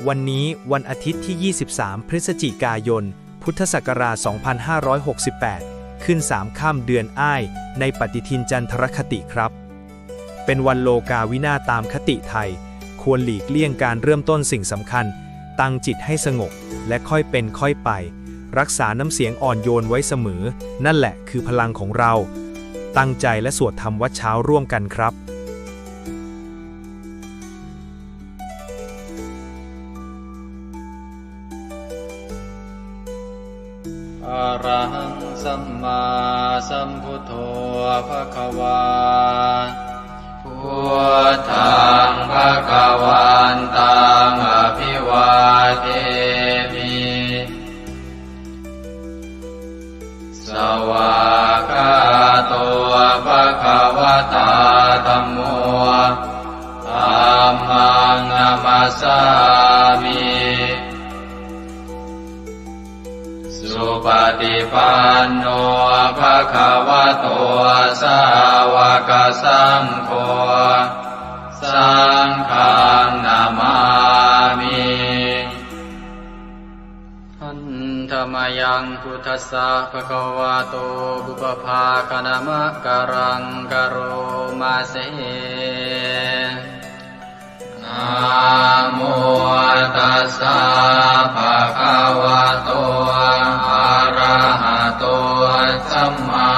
วันนี้วันอาทิตย์ที่ 23 พฤศจิกายน พุทธศักราช 2568 ขึ้น3 ค่ำเดือนอ้าย ในปฏิทินจันทรคติครับ เป็นวันโลกาวินาศตามคติไทย ควรหลีกเลี่ยงการเริ่มต้นสิ่งสำคัญ ตั้งจิตให้สงบ และค่อยเป็นค่อยไป รักษาน้ำเสียงอ่อนโยนไว้เสมอ นั่นแหละคือพลังของเรา ตั้งใจและสวดธรรมวัดเช้าร่วมกันครับอะระหังสัมมาสัมพุทโธภควาพุทธังภควันตังอภิวาเทมิสวากขาโตภควตาธัมโมธัมมังนัมสสามิสุปฏิปันโนภะคะวะโตสาวกสังโฆสังฆังนามามิหันธรรมยังพุทธัสสะภะคะวะโตบุปภาคณมะกะรังกะโรมาเสนะโมตัสสะภะคะวะโตอะระหะโตสัมมา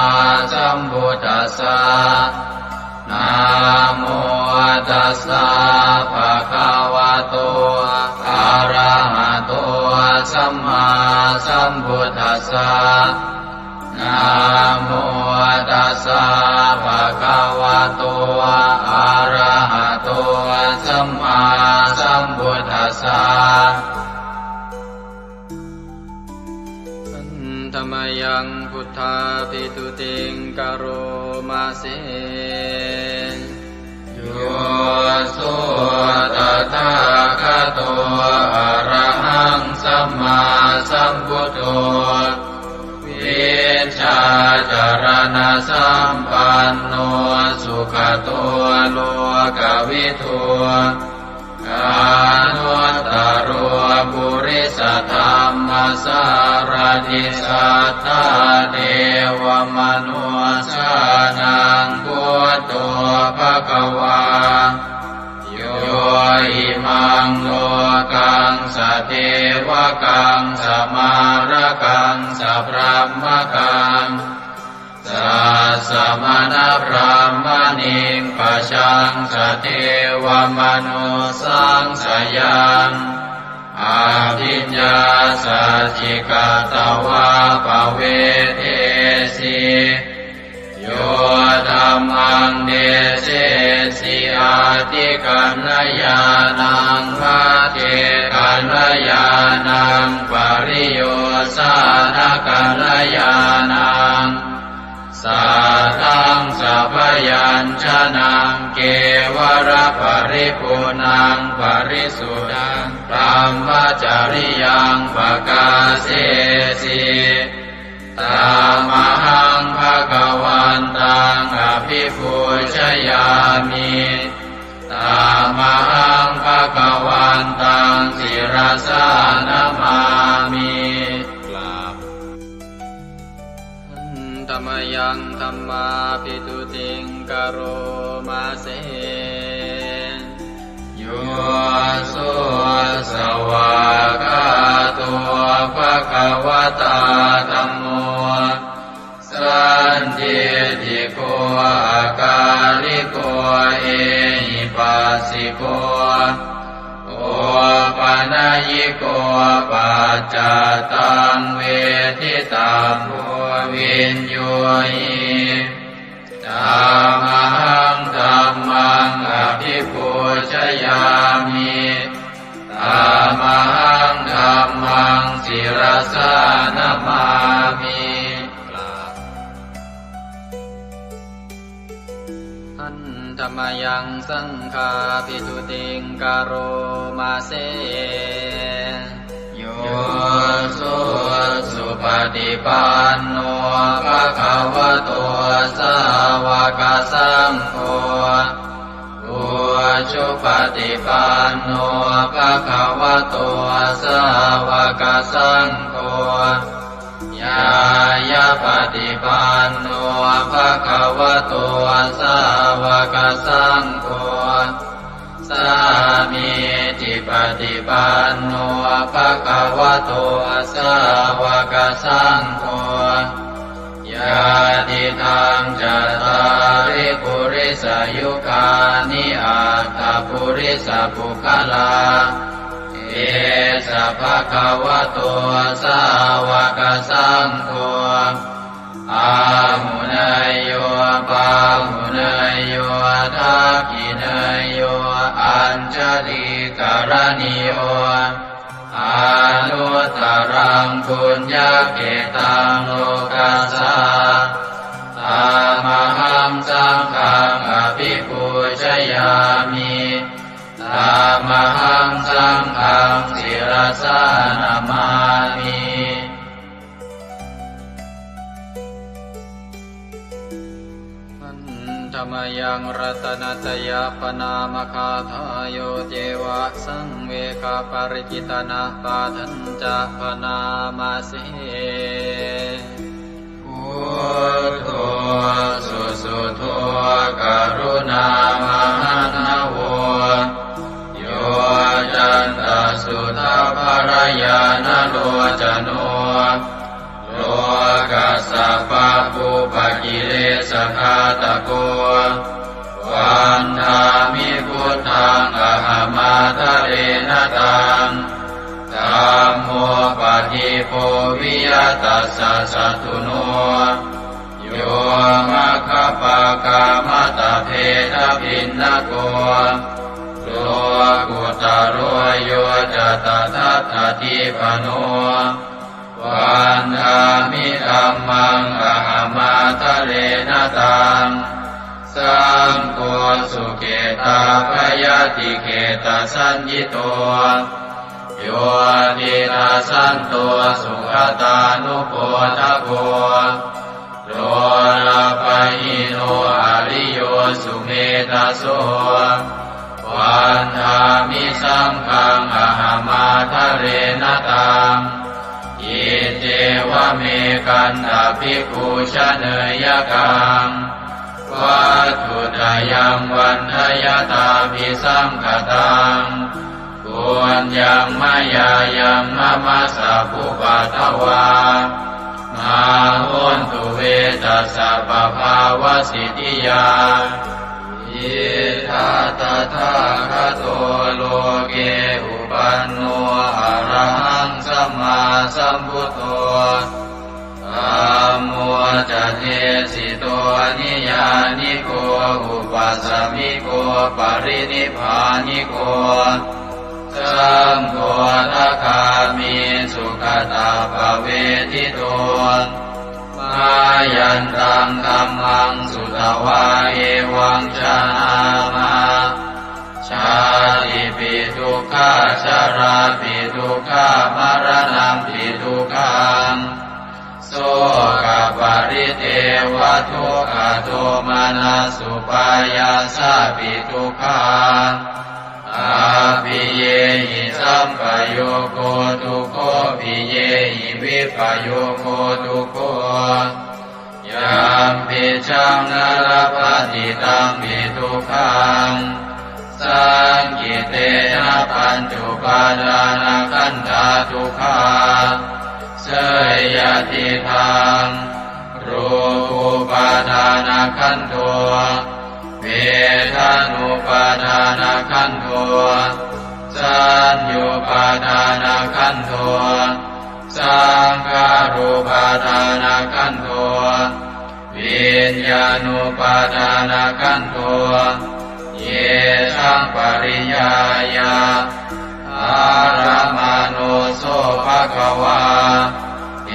สัมพุทธัสสะนะโมตัสสะภะคะวะโตอะระหะโตสัมมาสัมพุทธัสสะนะโมตัสสะภะคะวะโตอะระหะโตสัมมาสัมพุทธัสสะธรรมยังพุทธาภิตุติงกโรมาเสโยสุตถาคโตอะระหังสัมมาสัมพุทโธวิชาจารณะสัมปันโนสุขโตโลกวิทูอานุตตโรปุริสธรรมสารถิสัทธาเทวมนุสานังพุทโธภควาโยอิมังโลกังสเทวกังสมารกังสพรหมกังสัสสะมณพรหมณิงปะชังสเทวมนุสังสยังอาภิญญาสัจจิกตวะปะเวเทสิโยธัมมังเดเสสิอาติกัณญญาณังภะเทกัณญาณังปริโยสานกัณญาณังสัทธังสัพยัญชนะเกวระปริปุณังปริสุทธังธรรมจริยังปกาเสสิตามหังภะคะวันตังอภิปูชยามิตามหังภะคะวันตังศิรสานามามิธรรมยังธัมมาภิตุติงกโรมาเสโยสุสวากขาโตภควตาธัมโมสันทิฏฐิโกอาการิโกเอหิปัสสิโกโอปนัยยิโกปัจจตังเวทิตังโพวินโยหิธัมมังธัมมังอภิปูชยามิธัมมังธัมมังศิรสานามามิธรรมยังสังฆาภิตุติงกโรมาเสโยสุปฏิปันโนภะคะวะโตสาว กสังโฆอุชุปฏิปันโนภะคะวะโตสาวกสังโฆญายะปฏิปันโนภะคะวะโตสาวกสังโฆสามีจิปฏิปันโนภะคะวะโตสาวกสังโฆญาติทังจัตตาริปุริสยุคานิอัตถปุริสปุคลาเอสะภะคะวะโตสาวกสังโฆอาหุเนยโยปาหุเนยโยทักขิเนยโยอัญชลีกรณิโยอานุตตรังปุญญเกตังโลกัสสะตามหังสังฆังอภิปูชยามิตามหังสังฆังศิรสานามามิธรรมยังรัตนัตยาปนามคาทายโยเจวะสังเวคาปริจิตนาปาทัญจะปนามาสิพุทโธสุสุโธกรุณามหันนโวโยจันตสุทาภรยานโลจโนโลกัสสะปะปุปกิเลสขาตโกวันธามิพุทธังอหมาทะเรนตังธัมโมปฏิโพวิยตัสสะสัตตุโนโยมัคคปะกามตะเพทพินนโกโลกุตโรโยจะตถาคติปโนวันธามิธัมมังอหมาทะเรนตังสังโฆสุเกตาภยติเกตาสัญญิโตโยตินาสันโตสุขตานุโพธโกโลลาภหิโนอริโยสุเมธาโสวันธามิสังฆังอหมาทะเรนตังอิเจวะเมกันตภิกขุชเนยกังวัตถุตยังวันทยตาภิสังคตังปุญญังมายายังมะมะสะภุปัตถวามาหุนตุเวตัสสะปะภาวะสิทธิยาอิทัตถาคโตโลเกอุปันโนอะระหังสัมมาสัมพุทโธธัมโมจะเทสิโตนิยานิโกอุปัสสมิโกปรินิพพานิโกสังโฆทัคามิสุขตาภเวทิโตมายันตังธัมมังสุตวาเอวังชนามาชาติปิทุกขาชาราปิทุกขามรณะปิทุกขังโสกปริเทวทุกขโทมานัสสุปายาสาปิทุกขังอาภิเยหิสัมปโยโคทุกโขภิเยหิวิปโยโคทุกโขยามปิชังนรปฏิตังปิทุกขังสังกิเตนะปัญจุปาทานขันธาทุกขาเสยยติทังรูปุปาทานขันโทเวทานุปาทานขันโทสัญญูปาทานขันโทสังขารุปาทานขันโทวิญญาณุปาทานขันโทเยสังปริยายาอารามานุโสภะคะวาเอ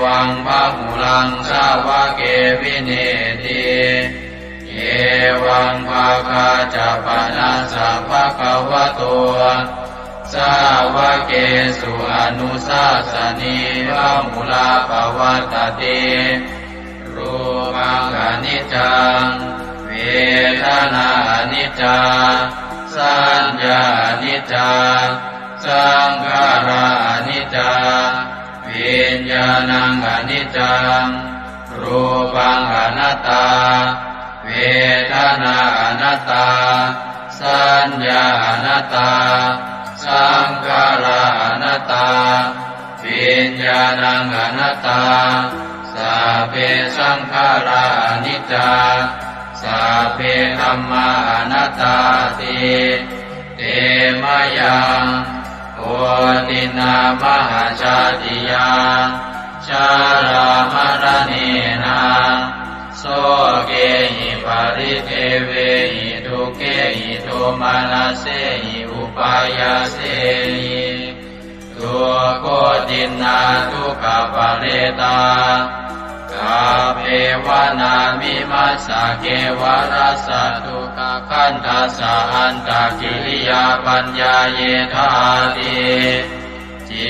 วังพะหุลังสาวะเกวิเนติเอวังภาคาจะปนัสสะภะคะวะโตสาวะเกสุอนุสาสนีพะหุลาภวัตติรูปังอนิจ จังเวทนาอนิจจาสัญญาอนิจจาสังขาราอนิจจาวิญญาณังอนิจจังรูปังอนัตตาเวทนาอนัตตาสัญญาอนัตตาสังขาราอนัตตาวิญญาณังอนัตตาสัพเพสังขาราอนิจจาสัพเพธัมมาอนัตตาติเตมะยังโอตินามหาชาติยังชารามรณีนาโสเกหิปาริเทเวหิทุเกหิโทมานาเสหิอุปายาเสหิทุโกตินาทุกขปะเรตากาเภวนามิมัสสะเกวรัสสะทุกขคันทัสสะอันตกิริยาปัญญาเยธาติจิ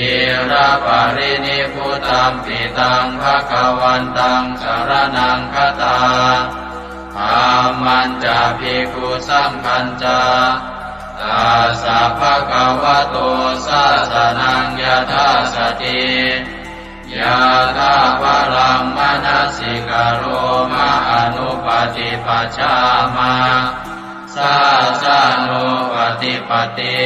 ระปรินิพพุตัมปิตังภคะวันตังสรณังคตาธัมมันจะภิกขุสังฆัญจาตัสสะภะคะวะโตสาสนังยถาสติยะถาปรัมมนัสสิกโรมะอนุปฏิปัชฌามาสาสะโนปฏิปติ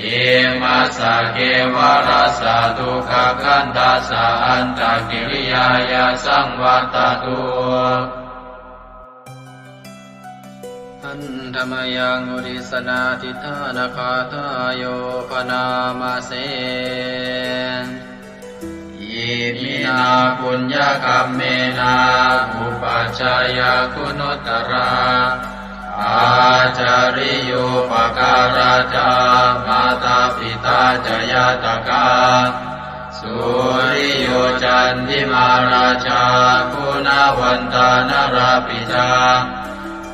อิมัสสะเกวรัสสะทุกขคันทัสสะอันตกิริยายาสังวัตตุอันธรรมยังอุริสนาทิฏฐานาคาทายโยปนามาเสอิมินาปุญญกัมเมนาอุปัชฌายคุณุตตราอาจาริโยปการาจามาตาปิตาจยาตกาสุริโยจันติมาราชาคุณวันตานราปิจา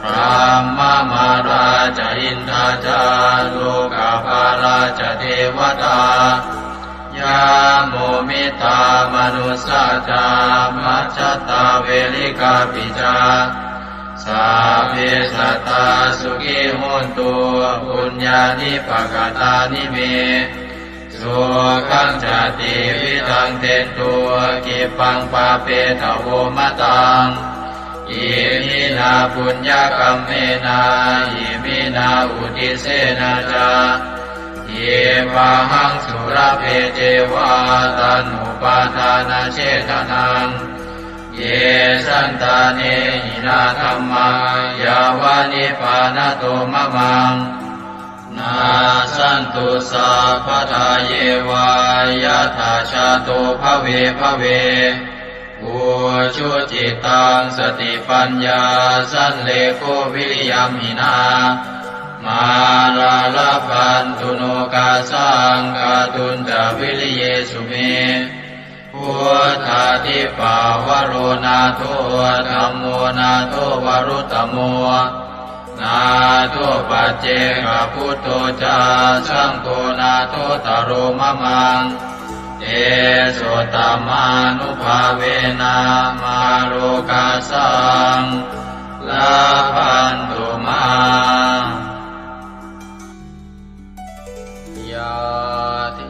พรหมมาราชอินทราจาโลกาภาราชเทวตายาโมมิตามนุสสาจามัจจตาเวลิกาปิจาสัพเพสัตตาสุขิโหนตุปุญญานิปกตานิเมสุขังจติวิทังเตตุกิปังปาเปตโวมะตังอิมินาปุญญกัมเมนาอิมินาอุทิเสนาจาเยปะหังสุรเพเจวาตันุปาทานาเชตนังเยสันตาเนหินาธัมมายาวานิปานโตมะมังนาสันตุสัพพทาเยวายะถาชาโตภเวภเวอุชุจิตังสติปัญญาสันเลโกวิริยัมหินามาลาลาพันตุโนกาสังกาตุนจาวิริเยสุเมพุทธาทิปาวโรนาโทธัมโมนาโทวรุตตโมนาโทปัจเจกพุทโธจาสังโฆนาโทตโรมะมังเอโสตมานุภาเวนะมาโลกาสังลาพันตุมายาเท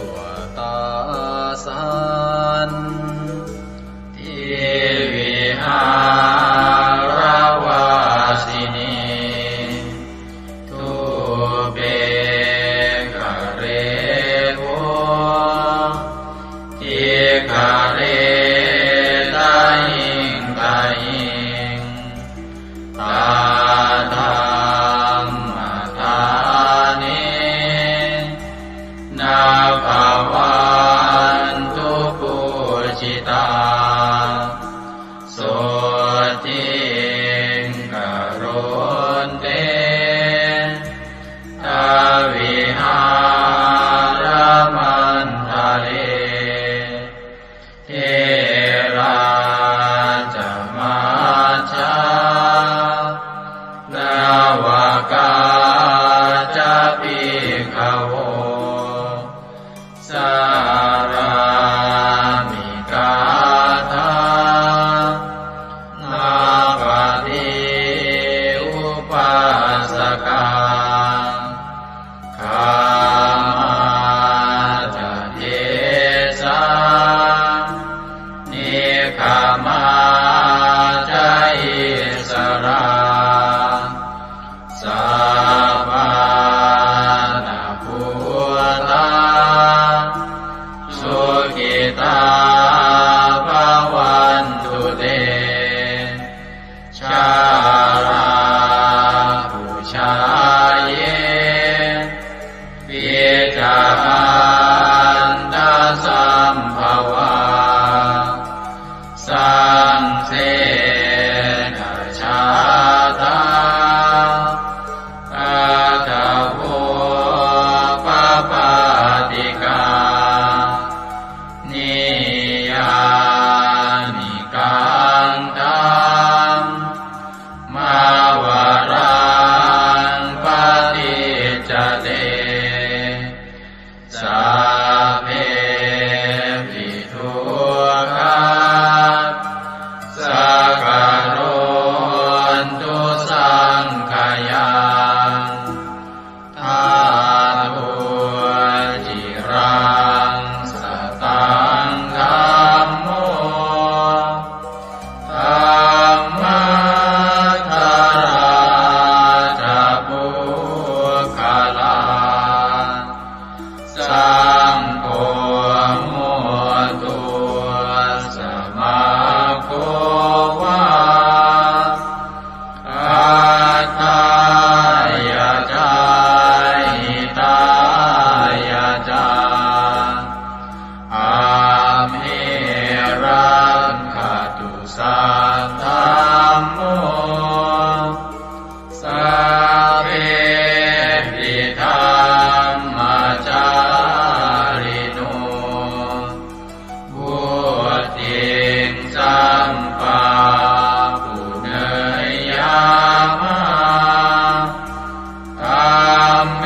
วตาสันทิวิหารวาสินีทุเปกะเรโวทิกะเรตาหิงตาหิง มาจาอิสราสัพพานาภูตาสุขิตาภวันตุเตชาราภูชาเยปิจาอันตสัมภวาสังเสนะชาตาอาตาโภปปาติกานิยานิกังตัมมาวารังปฏิจจเตสัพเพปิทุกขาสักการนตุสังขยังทาตุจิรังสตังธัมโมธัมมัทธาราจะปุคลาสังโฆโมตุสมาโควาอัตตายาจาหิตายาจาอาเมรังคตุสัทธัมโมสัพเพปิธัมมาจาริโนพุทธิงสัมปาปุเนยยามะธัมเม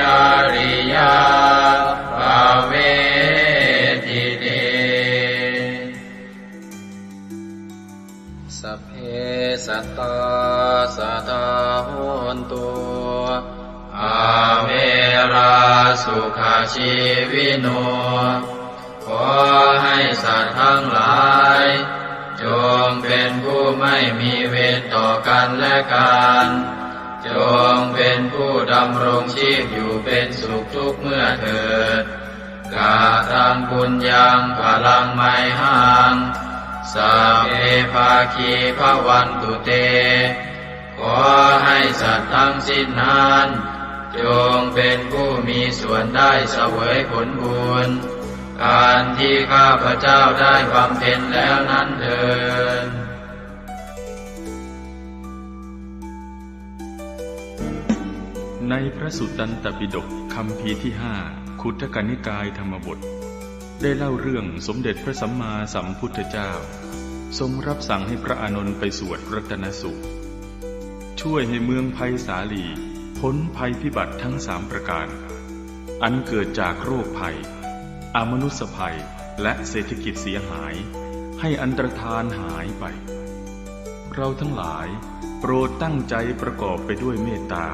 อริยภเวทิเตสัพเพสัตตาสัทธาโหนตุอาเวราสุขาชีวิโนขอให้สัตว์ทั้งหลายจงเป็นผู้ไม่มีเวรต่อกันและกันจงเป็นผู้ดำรงชีพอยู่เป็นสุขทุกเมื่อเถิดกาตังปุญญังพลังไมหังสัพเพภาคีภวันตุเตขอให้สัตว์ทั้งสิ้นนั้นจงเป็นผู้มีส่วนได้เสวยผลบุญการที่ข้าพเจ้าได้บำเพ็ญแล้วนั้นเถิด ในพระสุตตันตปิฎกคัมภีร์ที่5คุตกนิกายธรรมบทได้เล่าเรื่องสมเด็จพระสัมมาสัมพุทธเจ้าทรงรับสั่งให้พระอานนท์ไปสวดรัตนสูตรช่วยให้เมืองไผ่สาลีพ้นภัยพิบัติทั้ง3ประการอันเกิดจากโรคภัยอมนุษยภัยและเศรษฐกิจเสียหายให้อันตรธานหายไปเราทั้งหลายโปรดตั้งใจประกอบไปด้วยเมตตา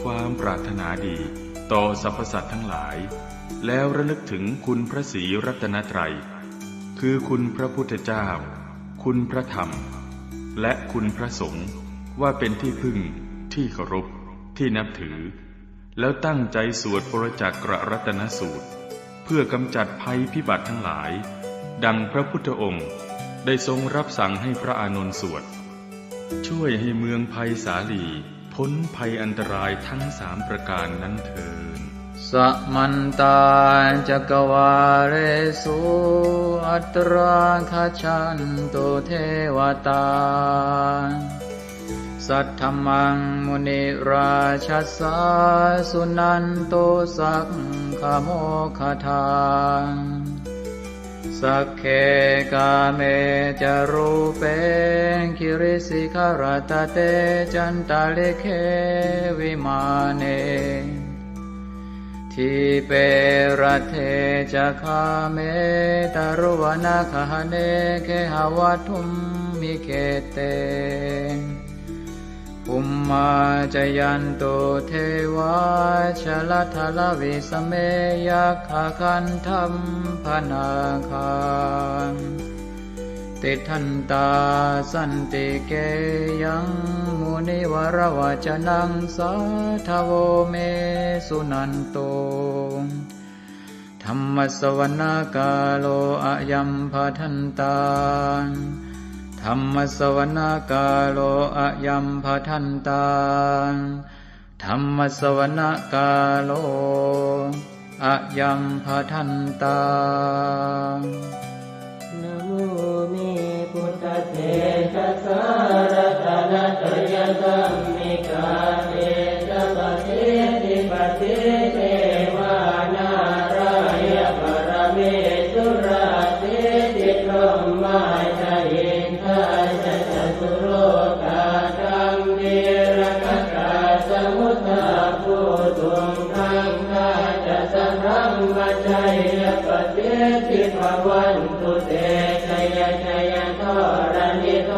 ความปรารถนาดีต่อสรรพสัตว์ทั้งหลายแล้วระลึกถึงคุณพระศรีรัตนตรัยคือคุณพระพุทธเจ้าคุณพระธรรมและคุณพระสงฆ์ว่าเป็นที่พึ่งที่เคารพที่นับถือแล้วตั้งใจสวดปรจักรรัตนสูตรเพื่อกำจัดภัยพิบัติทั้งหลายดังพระพุทธองค์ได้ทรงรับสั่งให้พระอานนท์สวดช่วยให้เมืองไผ่สาลีพ้นภัยอันตรายทั้ง3ประการนั้นเถิด สัมมันตาจักวาเรสุอัตราคชันตุเทวตาสัทธมังมุนิราชัสสาสุนันโตสักขโมคทาสักเคกาเมจารูเปคิริสิขารตเตจันตาเลเควิมาเนทิเปรัเทจะคาเมตารุวนาคหเนเคหาวัตุมมิเคเตภุมมาจยันโตเทวาชลทลวิสเมยัคขคันธัมพนาคัง ติทันตาสันติเกยังมุนิวรวจนังสาทโวเมสุนันโตธัมมสวนาคาโลอะยัมภทันตาธัมมสวนาคาโลอะยัมภทันตาธัมมสวนาคาโลอะยัมภทันตานะโมเมพุทธเถชะสารตนะตยสัมมิกาเตชะปะเทติปะเทเทวานารายะปรเมสุราเทติพรหมาจายินทาจะจตุโลกาธัมเมรคตาสมุทธาภูตุงทังคาจะสังฆัมมะชัยยะปะเทติภวันตุเตชัยชัยทรณิท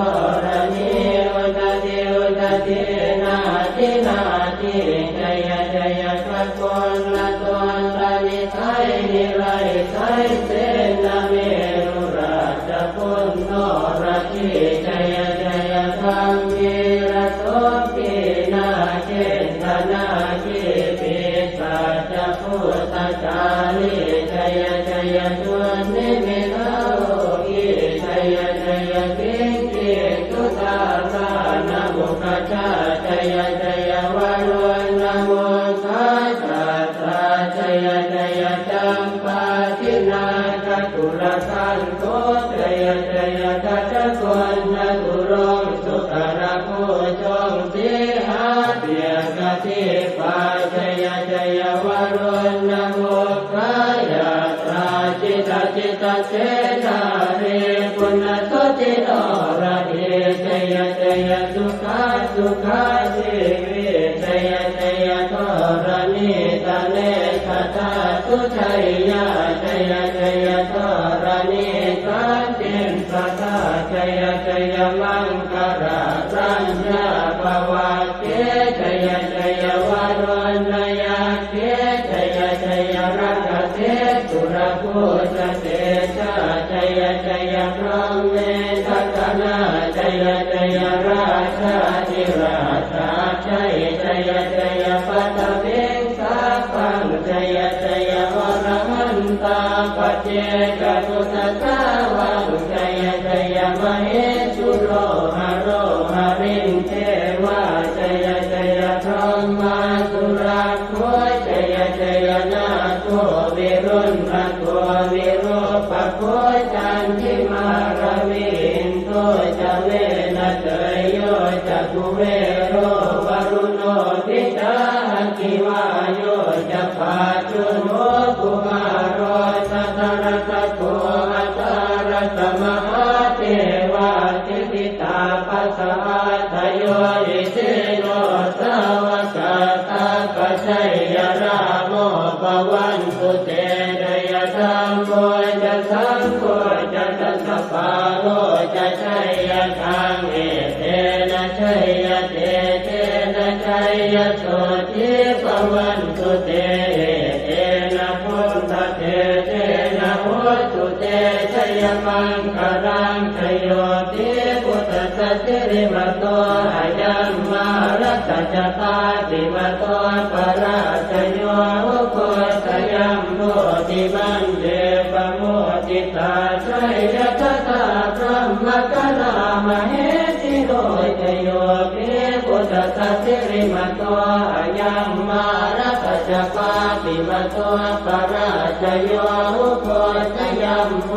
รณิอุตติอุตตินาทินาทิชัยชัยพระโกนละตนละนิไทยนิไรไทยเสนาเมรุราชพุนโนราชิชัยชัยธรรมิระโสปินาเจตนาจิปิสัจพุทธจาริชัยชัยชวนนิมิตาโลกิชัยชัยกิงกิตุตาสานะมุขจาชัยชัยวารุณโมสาสาสาชัยชัยจัมปาทินาคตุลสันโตชัยชัยทัจจกวนนะตุรงสุขระโคจงสีหาเปียกติปาชัยชัยวารุณโมกายตราจิตจิตเสนาเรปุณโสติโนระเดชัยชัยสุขาสุขาสิวิชัยชัยทรณิตาเนคตาสุชัยยาชัยชัยทรณิสันติสัทธาชัยชัยมังคารารัญญาภวะเกชัยชัยวารุณยาเกชัยชัยรักเทสุรภูชเตชะชัยชัยพรหมเมทัตนาชัยชัยราชาธิราชาชัยชัยชัยปัตตเวงสาปังชัยชัยวรหันตาปัจเจกตุสสาวังชัยชัยมเหสุโรหะโรหะริงเทวาชัยชัยพรหมาสุราโคชัยชัยนาโควิรุณะโควิโรปะโคจันทิมาระวินโตจะเวนะเตยโยจะกุเวโรวรุโนทิตาคิวาโยจะปาจุโนกุมารโรสัตระตะโกอัตระตมหาเทวาทิติตาปัสสะทโยอิเสโนสาวกตาปัจฉัยยราโมปวันตุเตเดยธรรมโมจะสังโฆจะสัสสะปาโลจะชัยยะทังเอเตนะชัยยะเตเตนะชัยยะโสติปวันตุเตเตนะพุทธเตเตนะโหตุเตชัยมังคารังชโยติพุทธสัจจิริมโตอายัมมารัตจตาติมโตปราชโยโคสยัมโมติมันเดปโมติตาชัยยะตถาพรหมกนามเหสิโรชโยปิพุทธสัจจิริมโตอายัมมารัตจปาติมโตปราชโยโคสยัมโม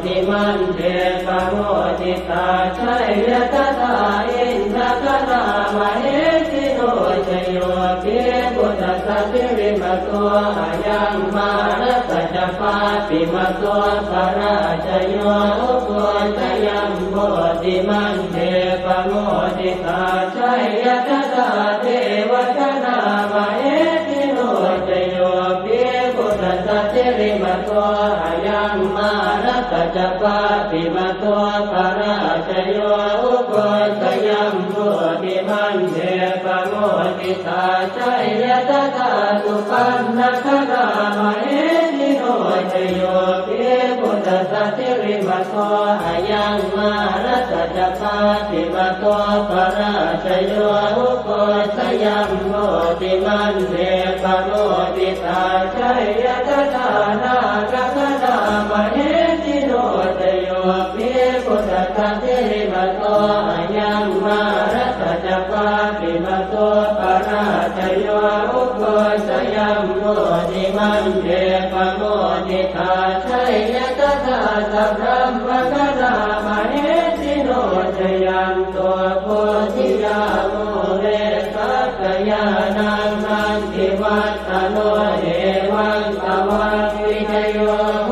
ติมันเดปโมติตาชัยยะตถาอินทกนามเหสิโรชโยปิพุทธสัจจิริมโตอายัมมารัตจปาติมโตปราชโยโคสยัมโมติมันเดปโมติตาชัยยะตถาเทวตนามเหสิโรชโยปิพุทธสัจจิริมโตอายัมมารัตจปาติมโตปราชโยโคสยัมโมติมันเดปโมติตาชัยยะตถาสุปันนครามเหสิโรชโยปิพุทธสัจจิริมโตอายัมมา รัตจักปาติมาโตปราชโยอุปชยัมโมติมันเทปโมติตาชัยยะทานากัคณามเหติโนตโยปิพุทธะเทมาโตอายังมารัตจักปาติมาโตปราชโยอุปชยัมโมติมันเทปโมติตาชัยยะทาสัพพะมะคะนามเหติโนตยัมโตโพธิยาโมเรสักยานังนันติวัตตโนเอวังตวังวิจโยโห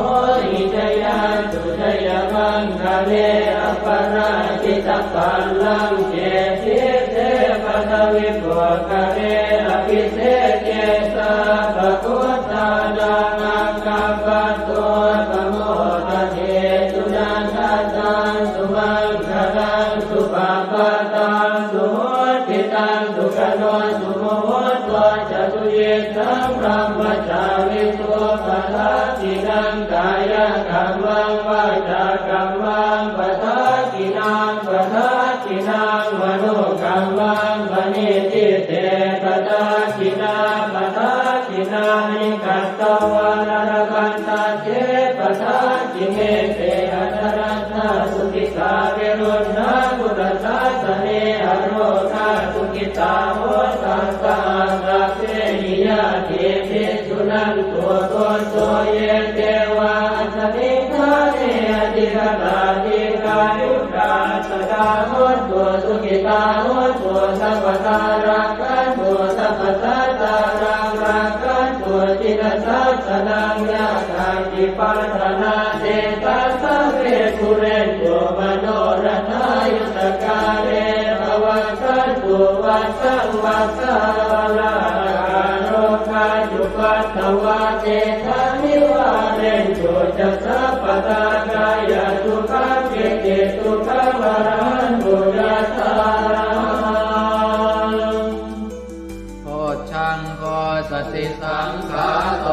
หิจยาสุจยมังคะเลอปราชิตปัลลังเจติเตปะทวิปุคะเลอภิเศษเจสะภะพุทธานังอังคัปปะโตปะโมทะเทสุนันทตังสุมังคลังสุปะปะตังสุโหติตังสุขโนสุโมโหตัวจตุเยสังพรหมจาริตัวปะทัสสินังกายกัมมังวาจากัมมังปะทัสสินังปะทัสสินังมโนกัมมังปณิทิเตปะทัสสินังปะทัสสินังนิกัตตวานรกันตาเจปะทัสสิเมเตอัตรัตถสุขิตาเวรุณาพุทธศาสเนอโรคาสุขิตาโหตัสสะสัพเพหิยะเทปิสุนันตัวโตโตเยเทวาสมิทาเนอติกตาติกายุกาสดาโหตัวสุขิตาโหตัวสัพพตารักขันตัวสัพพสัตตารักขันตัวจิตสัสสนังยาคาติปัฏฐานาเตตัสสะเวทุเรนตัวมโนรัตายุตกาเรภวัตสันตุวัสสังวัสสะลาโรคาจุปัตถวาเจธานิวาเรนโจจัสสะปตากายสุขังเกติสุขังวรันตุยัสสะโพชังโพสติสังขาโต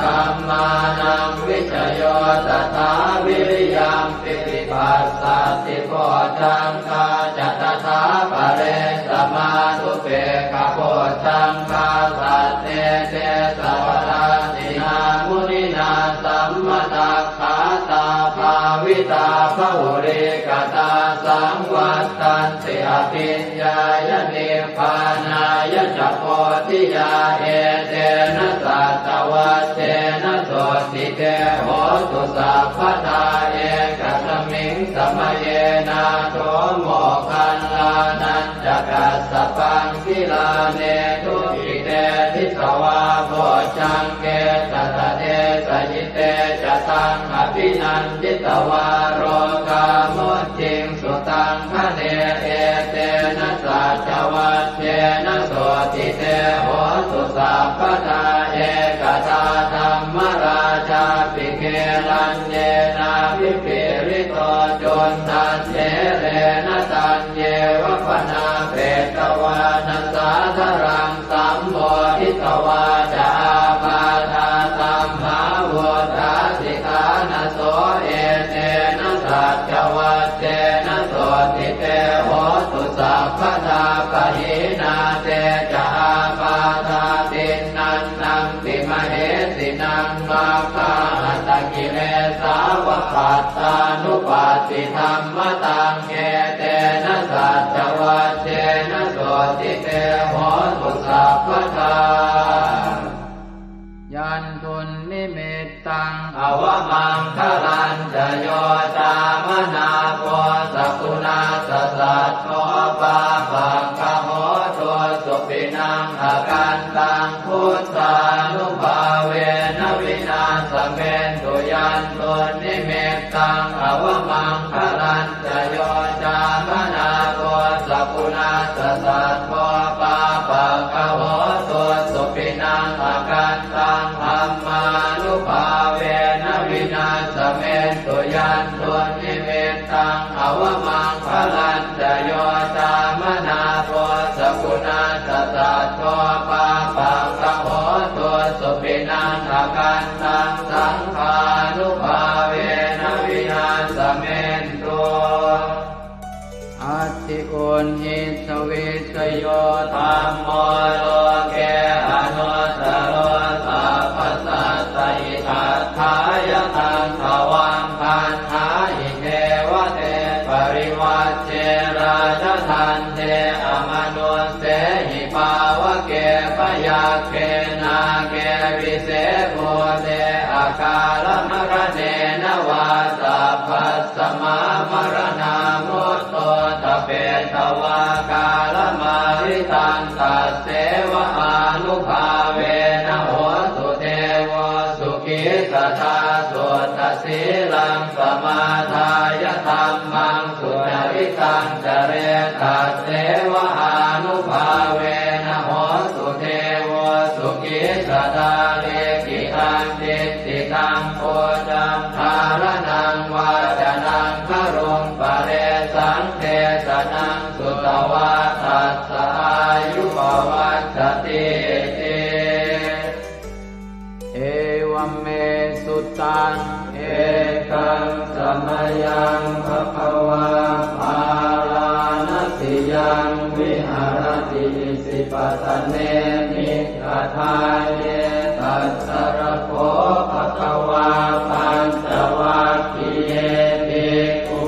ธัมมานังวิจโยตถาวิริยังปิติปัสสัตติโพชังคาจัตถาปะเรสมานุเปกขโพชังคาสัตเตเตสวะราตินามุนินาสัมมตัคขาตาภาวิตาภุริกตาสังวัตตันติอภิญญายนิพพานายจักโพธิยาเอเตนะสัตวัตเตนะโสติเตโหตุสัพพทาเอกสมิงสมเยนาโทโมคันลานันจกัสสปังกิลาเนทุกิเตทิสวาโพชังเกตตะเตสยิเตจะตังอภินันจิตวาโรกามุจิงสุตังคะเนเอเตนะสัจวัตเตนะโสติเตโหตุสัพพทาเอกตาธัมมราชาปิเกลันเยนาภิปิริโตจนทันเจเรนะตันเยวะปนาเปตวานัสสาธรังสัมโมทิตวาจาปาทาสัมภาวทาสิกานะโสเอเตนะสัจวัตเตนะโสติเตโหตุสัพพทาปะหินาเตจาปาทาตินันนังติมเหสินังมาคาหัตกิเลสาวปัตตานุปัสสิธรรมตังเกเตนะสัจวัตเตนะโสติเตโหตุสัพพทายันทุนนิมิตตังอวมังคลันจโยตามนาโพสกุณาสสัตโตปาปังคโหตัวสุปินังอาการตังพุทธานุภาเวนะวินาสเมนตุยันตุนนิมิตตังอวมังคลันจโยตามนาโพสกุณาสสัตโตปาปังคโหตัวสุปินังอาการตังธัมมานุภาเวนะวินาสเมนตุยันตุนิมิตตังอวมังคลันจโยตามนาโพสกุณาสสัตโตปาปังคโหตุ ญหิสวิสโยธัมโมโลเกอนุตตโรสัพพสัตตอิทัฏฐายตังภวังคันหาอิเทวเตปริวัชเชราชทันเทอมนุสเสหิภาวะเกปยาเกนาเกวิเศษโมเตอาการมรเนนวาสัพพสมามรณามุตโตตเปตวากาลมาริตันตัสเสวะอานุภาเวนะโหสุเทวสุขิสตาสุตสีลังสมาทายธัมมังสุจริตังจเรตัสเสวะอานุภาเวนะโหสุเทวสุขิสตาเลกิตังติติตังโพจังทารนังวาจนังครุงปะเรสังเทสนังสุตวาทัสสะอายุปวัชชติติเอวัมเมสุตังเอกังสมยังภควาภาลานติยังวิหารติสิปตเนมิกทายเยตัสสรโคภควาปัญจวัคคีย์เยภิกขุ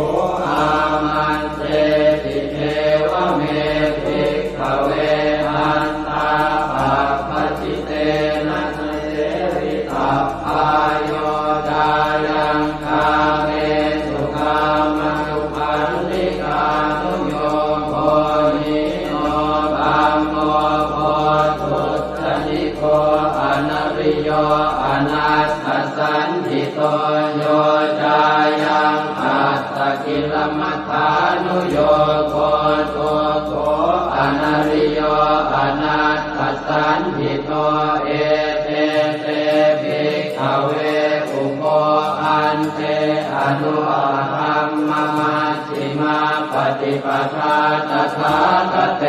อามันเตติเทวเมภิกขเวอันตาปัปปจิเตนะเสวิตัพพายโยดายังคาเมสุขามนุปันติกานุโยโภนิโนบัมโมโพธุตติโกอนาริโยอนัสสสันติโตโยจายังอัตตกิลมัฏฐานุโยโคตุโกอนาริโยอนัสสสันติโตเอเตเตภิกขเวอุโภอันเตอนุธัมมมัชฌิมาปฏิปทาตถาคเต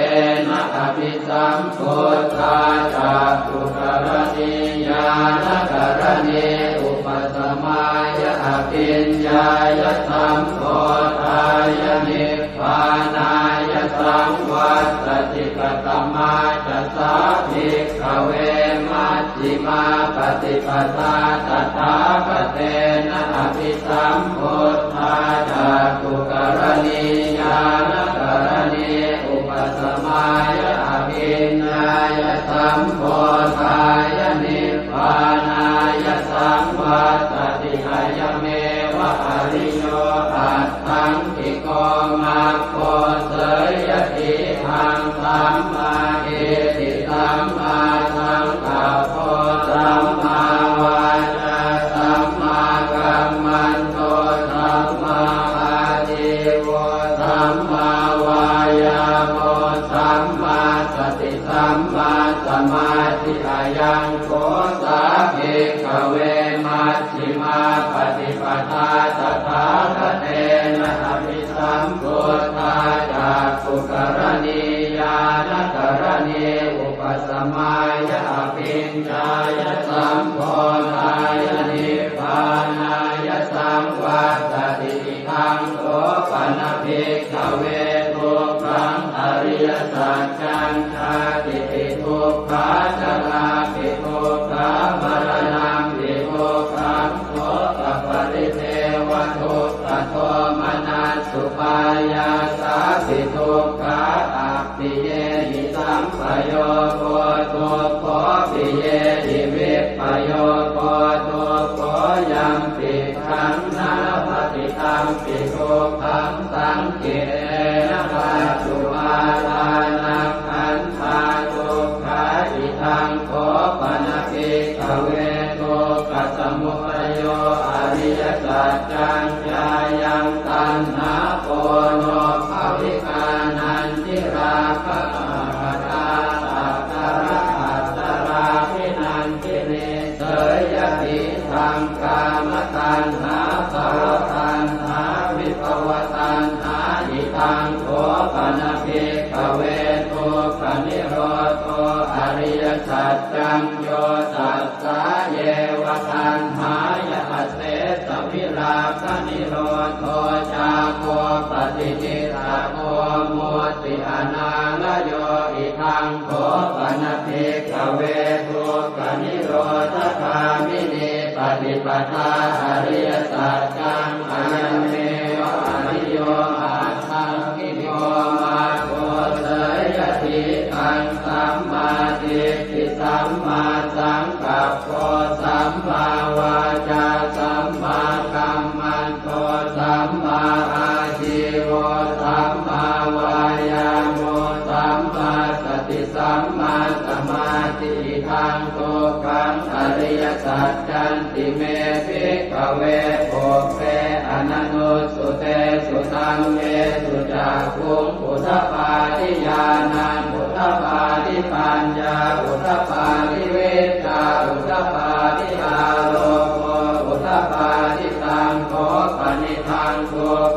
นะอภิสัมพุทธาจักขุกรณีญาณกรณีอุปสมายะอภิญญายะสัมโพธายะนิพพานายะสังวัตติกตมาจัสสะภิกขเวมัชฌิมาปฏิปทาตถาคเตนะอภิสัมพุทธาจักขุกรณีญาณกรณีอุปสมายะอภิญญายะสัมโพธายะนิพพานายะสังวัตติกายเมวะอริโยอัตถังกิโกมัคโคเสยติหังสัมมาเอติสัมมาสังกัปโปสัมมาวาจาสัมมากัมมันโตสัมมาอาชีวสัมมาวายาโมสัมมาสติสัมมาสมาธิอายังโกสาภิกขเวมัชฌิมาปฏิปทาตถาคเตนะอภิสัมพุทธาจักขุกรณีญาณกรณีอุปสมายะอภิญญายะสัมโพธายะนิพพานายะสังวัตติทังโสปนภิกขเวทุกขังอริยสัจจังชาติปิทุกขาจราปิทุกขามรณะปิทุกขังโสตปริเทวทุกขโทมนัสสุปายาสาปิทุกขาอัปปิเยหิสัมปโยโคทุกขปิเยหิวิปปโยโคทุกขยังปิขังนาปฏิตังปิทุกขังสังเกนะปัจจุบันลานังขันธาทุกขาอิทังโคปนภิกขเวทุกขสมุทัยโยอริยสัจจังญายังตัณหาโปโนภวิกานันติราคะปัตตาสัตตระอัตตราภินันติเนเสยติทังกามตัณหาภวตัณหาวิภวตัณหาอิทังโคปนภิกขเวทุกขนิโรธอริยสัจจังโยตัสสะเยวตัณหายะเสสวิราคะนิโรธจาโคปฏิจิตาโคมุติ ปิอนาลโยอิทังโขปนภิกขเวทุกขนิโรธคามินีปฏิปทาอริยสัจจังอายันเมวะอริโยอาทังกิโยมาโกเสยทิทังสัมมาทิฏฐิสัมมาสังกัปโปสัมมาวาจาสัมมากัมมันโตสัมมาอาชีวะสัมมาวายาโมสัมมาสติสัมมาสมาธิทังโตกังอริยสัจจันติเมภิกขเวโภเปอนันโนสุเตสุตังเมสุจักขุงอุทธปาทิญาณังอุทธปาทิปัญญาอุทธปาทิเวทชาอุทธปาทิอาโลโกอุทธปาทิตังโขปนิทังโก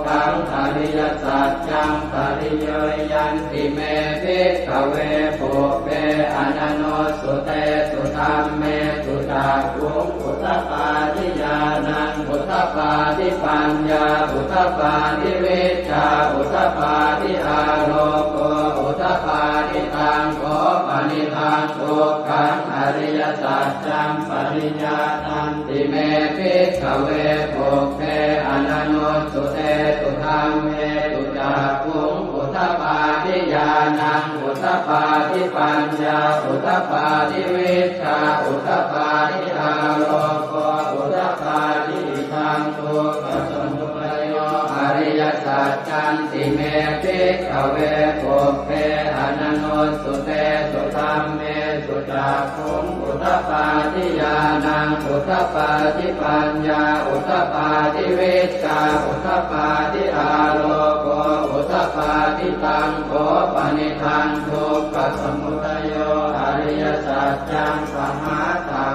กังอริยสัจจังปริโยยันติเมภิกขเวโภเปอนันโนสุเตสุธัมเมสุจักขุงอุทธปาทิญาณังอุทธปาทิปัญญาอุทธปาทิเวชชาอุทธปาทิอาโลโกอุทธปาทิตังโขปนิทังโกกังอริยสัจจังปริญญาตันติเมภิกขเวโภเปอนันโนสุเตสุธัมเมสุจักขุงอุทธปาทิญาณังอุทธปาทิปัญญาอุทธปาทิเวชชาอุทธปาทิอาโลโกอุทธปาทิทังโกปัสสมุปโยอริยสัจจันติเมภิกขเวโภเปอนันโนสุเตสุธัมเมสุจักขุงอุทธปาทิญาณังอุทธปาทิปัญญาอุทธปาทิเวชชาอุทธปาทิอาโลโกอุทธปาทิตังโขปนิทังทุกขสมุทัยโยอริยสัจจังปหาตา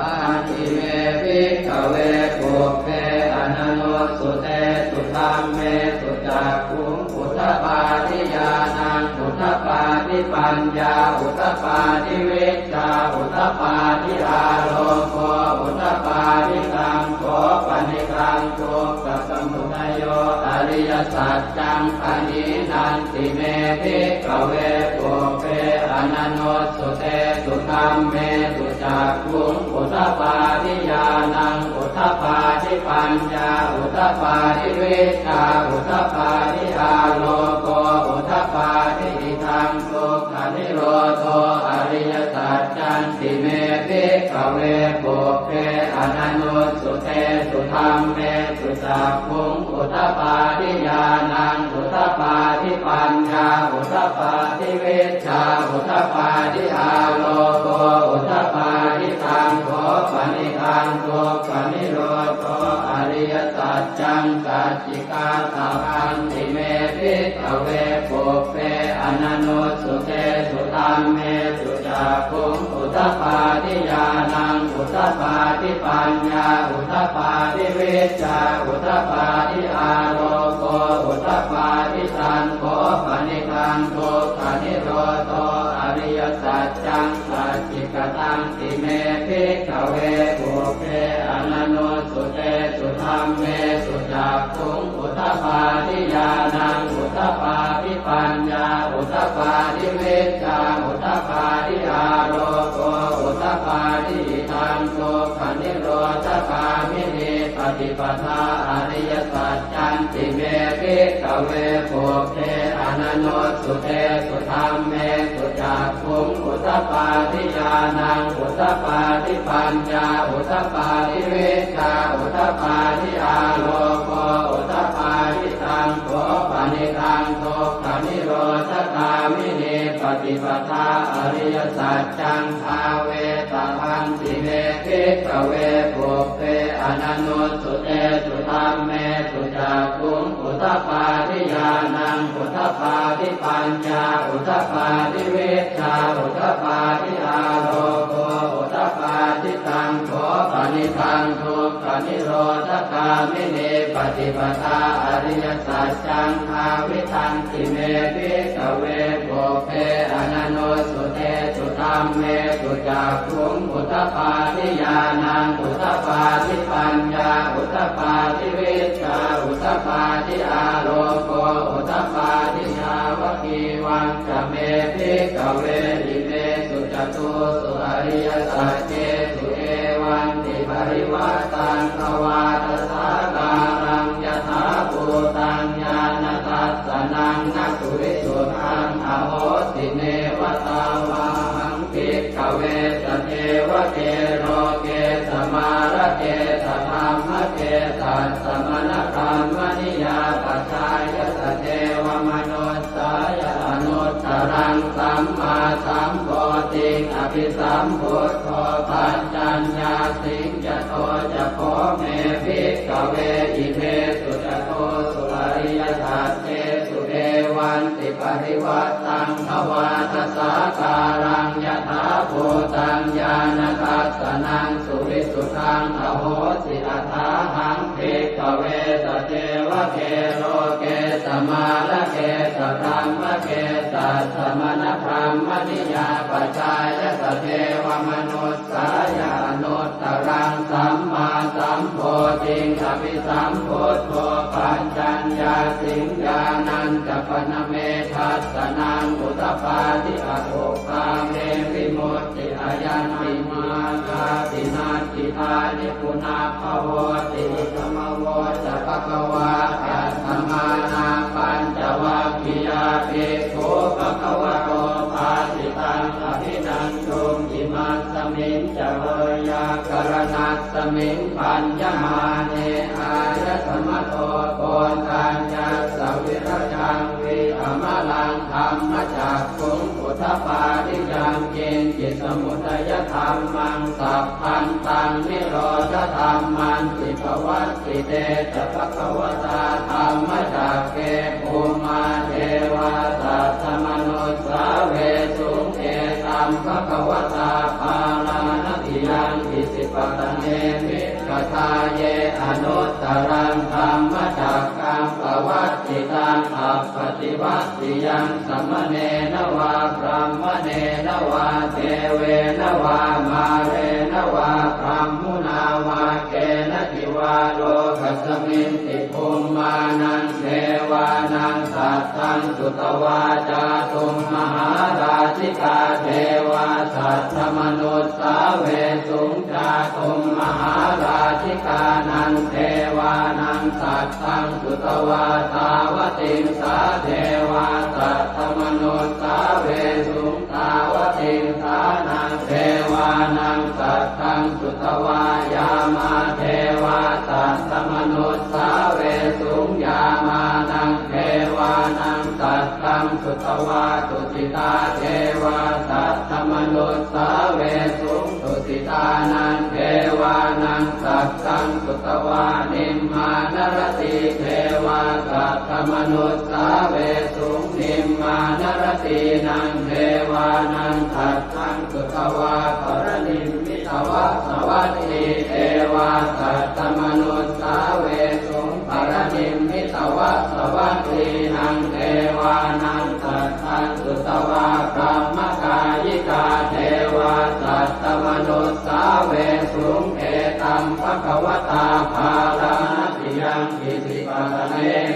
ทิเมภิกขเวโภเปอนันโนสุเตสุธัมเมสุจักขุงอุทธปาทิญาณังอุทธปาทิปัญญาอุทธปาทิเวชชาอุทธปาทิอาโลโกอุทธปาทิตังโขปนิทังทุกขสมุทัยโยอริยสัจจังปณินันติเมภิกขเวโภเปอนันโนสุเตสุธัมเมสุจักขุงอุทธปาทิญาณังอุทธปาทิปัญญาอุทธปาทิเวชชาอุทธปาทิอาโลโกอุทธปาทิทังทุกขนิโรโธอริยสัจจันติเมภิกขเวโภเปอนันโนสุเตสุธัมเมสุจักขุงอุทธปาทิญาณังอุทธปาทิปัญญาอุทธปาทิเวชชาอุทธปาทิอาโลโกอุทธปาทิตังโขปนิทังทุกขนิโรโธอริยสัจจังสัจจิกาตาพันติเมภิกขเวโภเปอนันโนสุเตสุธัมเมสุจักขุงอุทธปาทิญาณังอุทธปาทิปัญญาอุทธปาทิเวชชาอุทธปาทิอาโลโกอุทธปาทิตังโขปนิทังทุกขนิโรโธอริยสัจจังสัจจิกตังติเมภิกขเวโภเปอนันโนสุเตสุธัมเมสุจักขุงอุทธปาทิญาณังอุทธปาทิปัญญาอุทธปาทิเวชชาอุทธปาทิอาโลโกอุทธปาทิทังทุกขนิโรธคามินีปฏิปทาอริยสัจจันติเมภิกขเวโภเปอนันโนสุเตสุธัมเมสุจักขุงอุทธปาทิญาณังอุทธปาทิปัญญาอุทธปาทิเวชชาอุทธปาทิอาโลโกอุทธปาทิตังโขปนิทังทุกขนิโรธคามินีปฏิปทาอริยสัจจังภาเวตพันติเมภิกขเวโภเปอนันโนสุเตสุธัมเมสุจักขุงอุทธปาทิญาณังอุทธปาทิปัญญาอุทธปาทิเวชชาอุทธปาทิอาโลโกอุทธปาทิตังโขปนิทังทุกขนิโรธคามินีปฏิปทาอริยสัจจังภาวิทันติเมภิกขเวโภเปอนันโนสุเตสุธัมเมสุจักขุงอุทธปาทิญาณังอุทธปาทิปัญญาอุทธปาทิเวชชาอุทธปาทิอาโลโกอุทธปาทิชาวกีวา วังจะเมภิกขเวอิเมสุจตุสุอริยสัจเจสุเอวันติปริวัตตังภวาทสาการังยถาภูตังญาณทัสสนังนักสุวิสุทธังอโหสิเนวตาวาหังภิกขเวสเทวเทโรเกสมาระเกสธรรมเกสัสสมณธรรมนิยาปัจจายสเทวมนุสสายอนุตตรังสัมมาสัมโพธิอภิสัมพุทโธปัญจัญญาสิงจโตจะโพเมภิกขเวอิเมสุจโตสุอริยสัจเจสุเอวันติปริวัตตังภวาทสาการังยถาภูตังญาณทัสสนังสุวิสุทธังอโหสิอัฏฐาหังภิกขเวสเทวเทโรเกสมาระเกสธรรมเกสัสสมณธรรมนิยาปัจจายสเทวมนุสสายานุตตรังสัมมาสัมโพธิอภิสัมพุทโธปัญจัญญาสิงญาณัญจปนเมทัสสนังอุตตปาทิอโภคาเมวิมุตติอายันติมาคาตินาติทานิปุนาภโวติธรรมโวจะภควาอัตถมานาปัญจวัคคียาภิกขุภควโตภาสิตังอภินันตุอิมัสสมิงจะเวยากรณัสสมิงปัญญมาเนอายสมโตโกนทัญญาสวิรจังวิอมลังธรรมจักขุงพุทธปาทิยังเกณฑ์จิตสมุทัยธรรมังสัพพันตังนิโรธธรรมันติภวัตติเตจะภควตาธรรมจักเกภูมาเทวาสัตตมนุสสาเวสุงเอตัมภควตาภาลานติยังอิสิปตเนมิกทาเยอนุตตรังธรรมจักกังปวัตติตังอัปปติวัตติยังสัมมเนนวาพรหมเนนวาเทเวนวามาเรนวาพรหมุนาวาเกณทิวาโลกัสมินติภูมานังเทวานังสัตตังสุตวาจาตุมมหาราชิกาเทวาสัตตมนุสสาเวสุงจาตุมมหาราชิกานังเทวานังสัตตังสุตวาตาวติงสาเทวาสัตตมนุสสาเวสุงตาวติงสานังเทวานังสัตตังสุตวายามาเทวาสัตตมนุสสาเวสุงยามานังเทวานังสัตตังสุตวาตุสิตาเทวาสัตตมนุสสาเวสุงตุสิตานังเทวานังสัตตังสุตวานิมมานรติเทวาสัตตมนุสสาเวสุงนิมมานรตินังเทวานังสัตตังสุตวาปรนิมมิตวะสวัสดีเทวาสัตตมนุสสาเวสุงปรนิมมิตวะสวัสดีนังเทวานังสัตตังสุตวาพรหมกายิกาเทวาสัตตมนุสสาเวสุงเอตัมภควตาภาลานติยังอิสิปตเน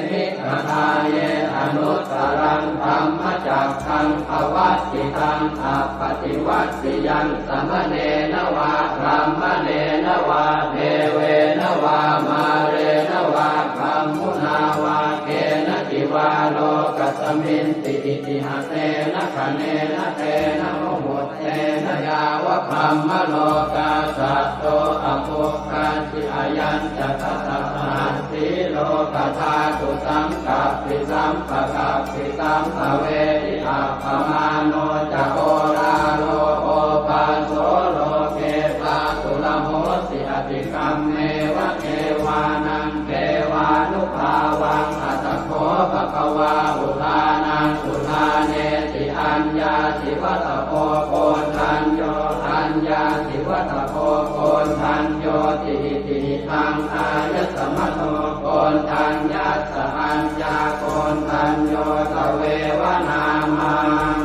มิกทาเยอนุตตรังธรรมจักขังภวัตติตังอัปปติวัตติยังสัมมเนนวาพรหมเนนวาเทเวนวามาเรนวาพรหมุนาวาเกณทิวาโลกัสมินติอิติหะเตนะคะเนนะเตนะโมโหเตนะยาวะพรหมโลกาสัตโตอโภคันติอายัญจะทัสสะหันติโลกธาตุสังกัปปิสัมปะกัปปิสัมภเวทิอัปปมาโนจะโอราโลโอปาโสโลเกปาตุลโหสิอติกัมเมวะเทวานังเทวานุภาวังอัตถโขภควาอุทานังอุทาเนติอัญญาสิวัตโพโกนทัญโยอัญญาสิวัตโพโกนทัญโยติติทังอายสมโตโกนทัญญาสอัญญาโกนทัญโยตเววนามัง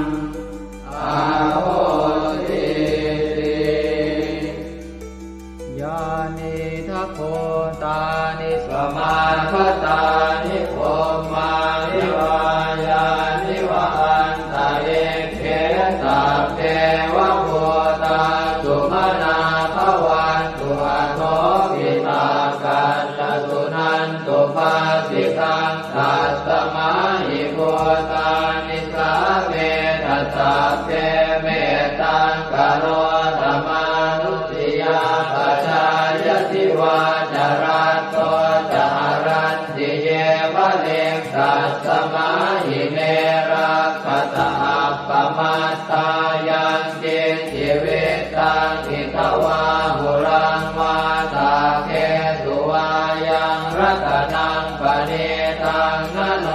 อาโหติยานิทัพโพตานิสมาคตานิโภมานิวายานิวาอันต นิสาเวทัสสะเทเมตังกโรธรรมานุติยาปัจจายติวาจารัตโตจารันติเยวะเลกัสสมาหิเนรักขตาปมัตตายังเจจิเวตังอิทวาหุรังวาตาเกตุวายังรัตนังปณิตังนโน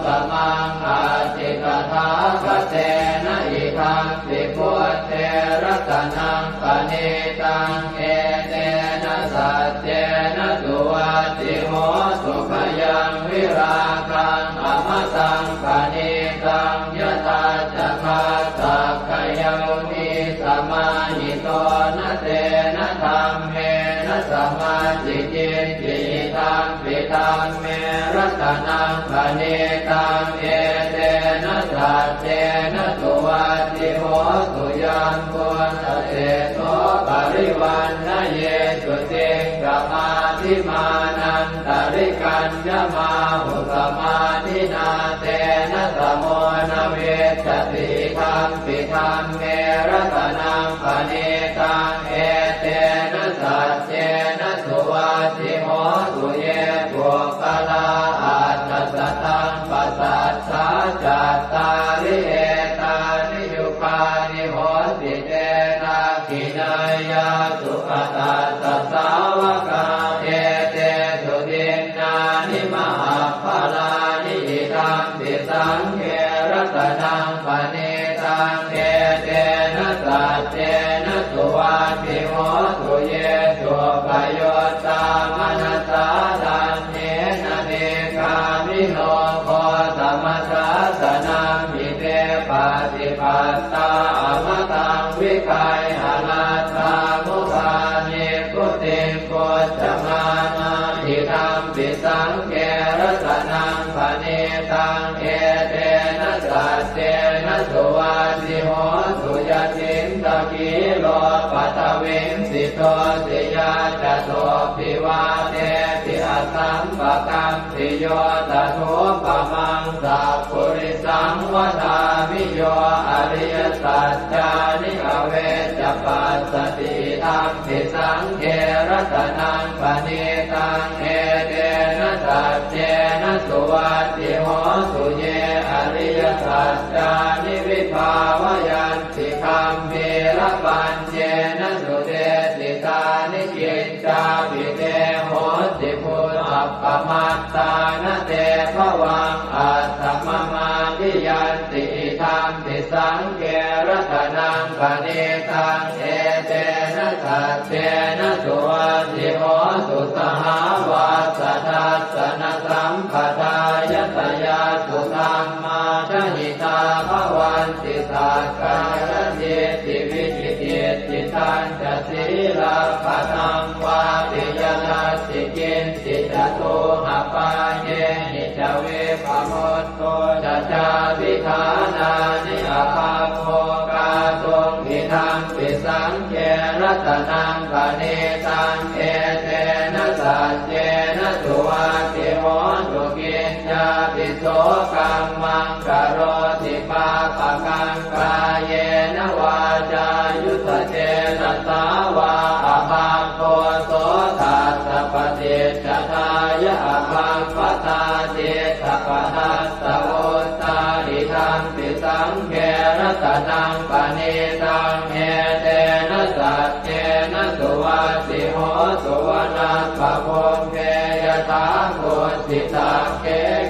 สมังอาจิกถาคเตนะอิทังปิพุทเทรัตนังปณิตังเอเตนะสัจเจนะสุวัตติโหสุขยังวิราคังอมตังปณิตังยตาจักขาสักขยามิสมาหิโตนะเตนะธรรมเมนะสมาธิจิตติตังปิตังเมรัตนังปณิตังเอเตนะสัจเจนะสุวัตติโหสุยัมพุทธเตโสปริวันนะเยสุติงกมาธิมานันตริกัญญมาหุสมาธินาเตนะสโมนะเวสติธัมปิธัมเมรัตนังปณิตังเอเตนะสัจเจนะสุวัตติโหสุเยปุคลาอัตถสัตตังปัสสัทธาจัตตาริเอตานิยุคานิโหติเตนะกินายาสุขตาสัสสาวกาเอเตสุตินนานิมหาภลานิอิทัมปิสังเขรัตนังปณิตังเอเตนะสัจเจนะสุวัตติโหสุเยสุปโยตามนัสสาดันเนนะเนกามิโนโคสมัสสะสนังมิเตปฏิปัตตาอมตังวิคัยหนาตามุปานิพุติงโกจมานาอิทัมปิสังเกรัตนังปณิตังเอเตนะสัจเจนะสุวัตติโหสุยตินตะกิโลปัตวิงสิโตติยาจโตปิวาเตติอสัมปะกัมปิโยตถุปมังสัพพุริสังวทามิโยอริยสัจจานิอเวจปัสสติธัมปิสังเขรัตนังปณิตังเอเตนะสัจเจนะสุวัตติโหสุเยอริยสัจจานิวิภาวยันติคัมภีรปัญเจนะสุเตติตานิกิจจาภิเตโหติพุทธัปปมัตตานะเตภวังอัตถมมาทิยันติธัมปิสังเขรัตนังปณิตังเอเตนะสัจเจนะสุวัตติโหสุสหาวาสทัสสนสัมปทายตยาสุธัมมาชหิตาภวันติสักกายจิตติวิจิติจิตัญจศีลปะทังวาปิยนัสสิกินสิจตุหปาเยหิจเวปะโมตโตจะจาวิธานานิอาภาโภกาตุงอิทังปิสังเขรัตนังปณิตังเอเตนะสัจเจนะสุวัตติโหสุกินจาปิโสกัมมังกโรติปาปะกังกายเยนะวาจายุตเจนะสาวาอภาโคโสทัสสะปฏิจจทายะอภาปตาเจตปทัสสะโอตาอิทังปิสังเขรัตนังปณิตังเอเตนะสัจเจนะสุวัตติโหสุวนาปะโพเพยตาโกสิตาเก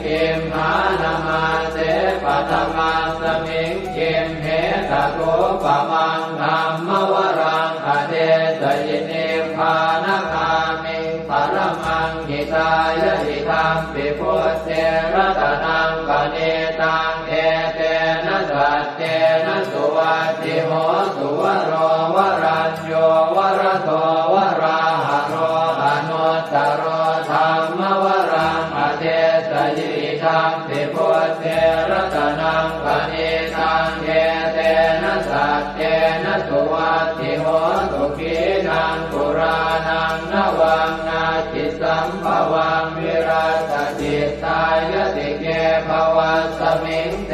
กิมหานามาเสปัตมังสมิงกิมเหตโกปะมังธัมมวรังอเดสยินิพพานคามิงปรมังหิตายะหิธัมปิพุทเทรัตนังปณิตังเอเตนะสัจเจนะสุวัตติโหสุวโรวรัญโยวรโตวราหะโรอนุตตโรธัมมวรังอเดสยิธัมปิพุทเทรัตนังปณิตังเอเตนะสัจเจนะสุวัตติโหสุขีนังปุรานังนวังนาจิสัมภวังวิรัตจิตตายติเกภวัสมิงเต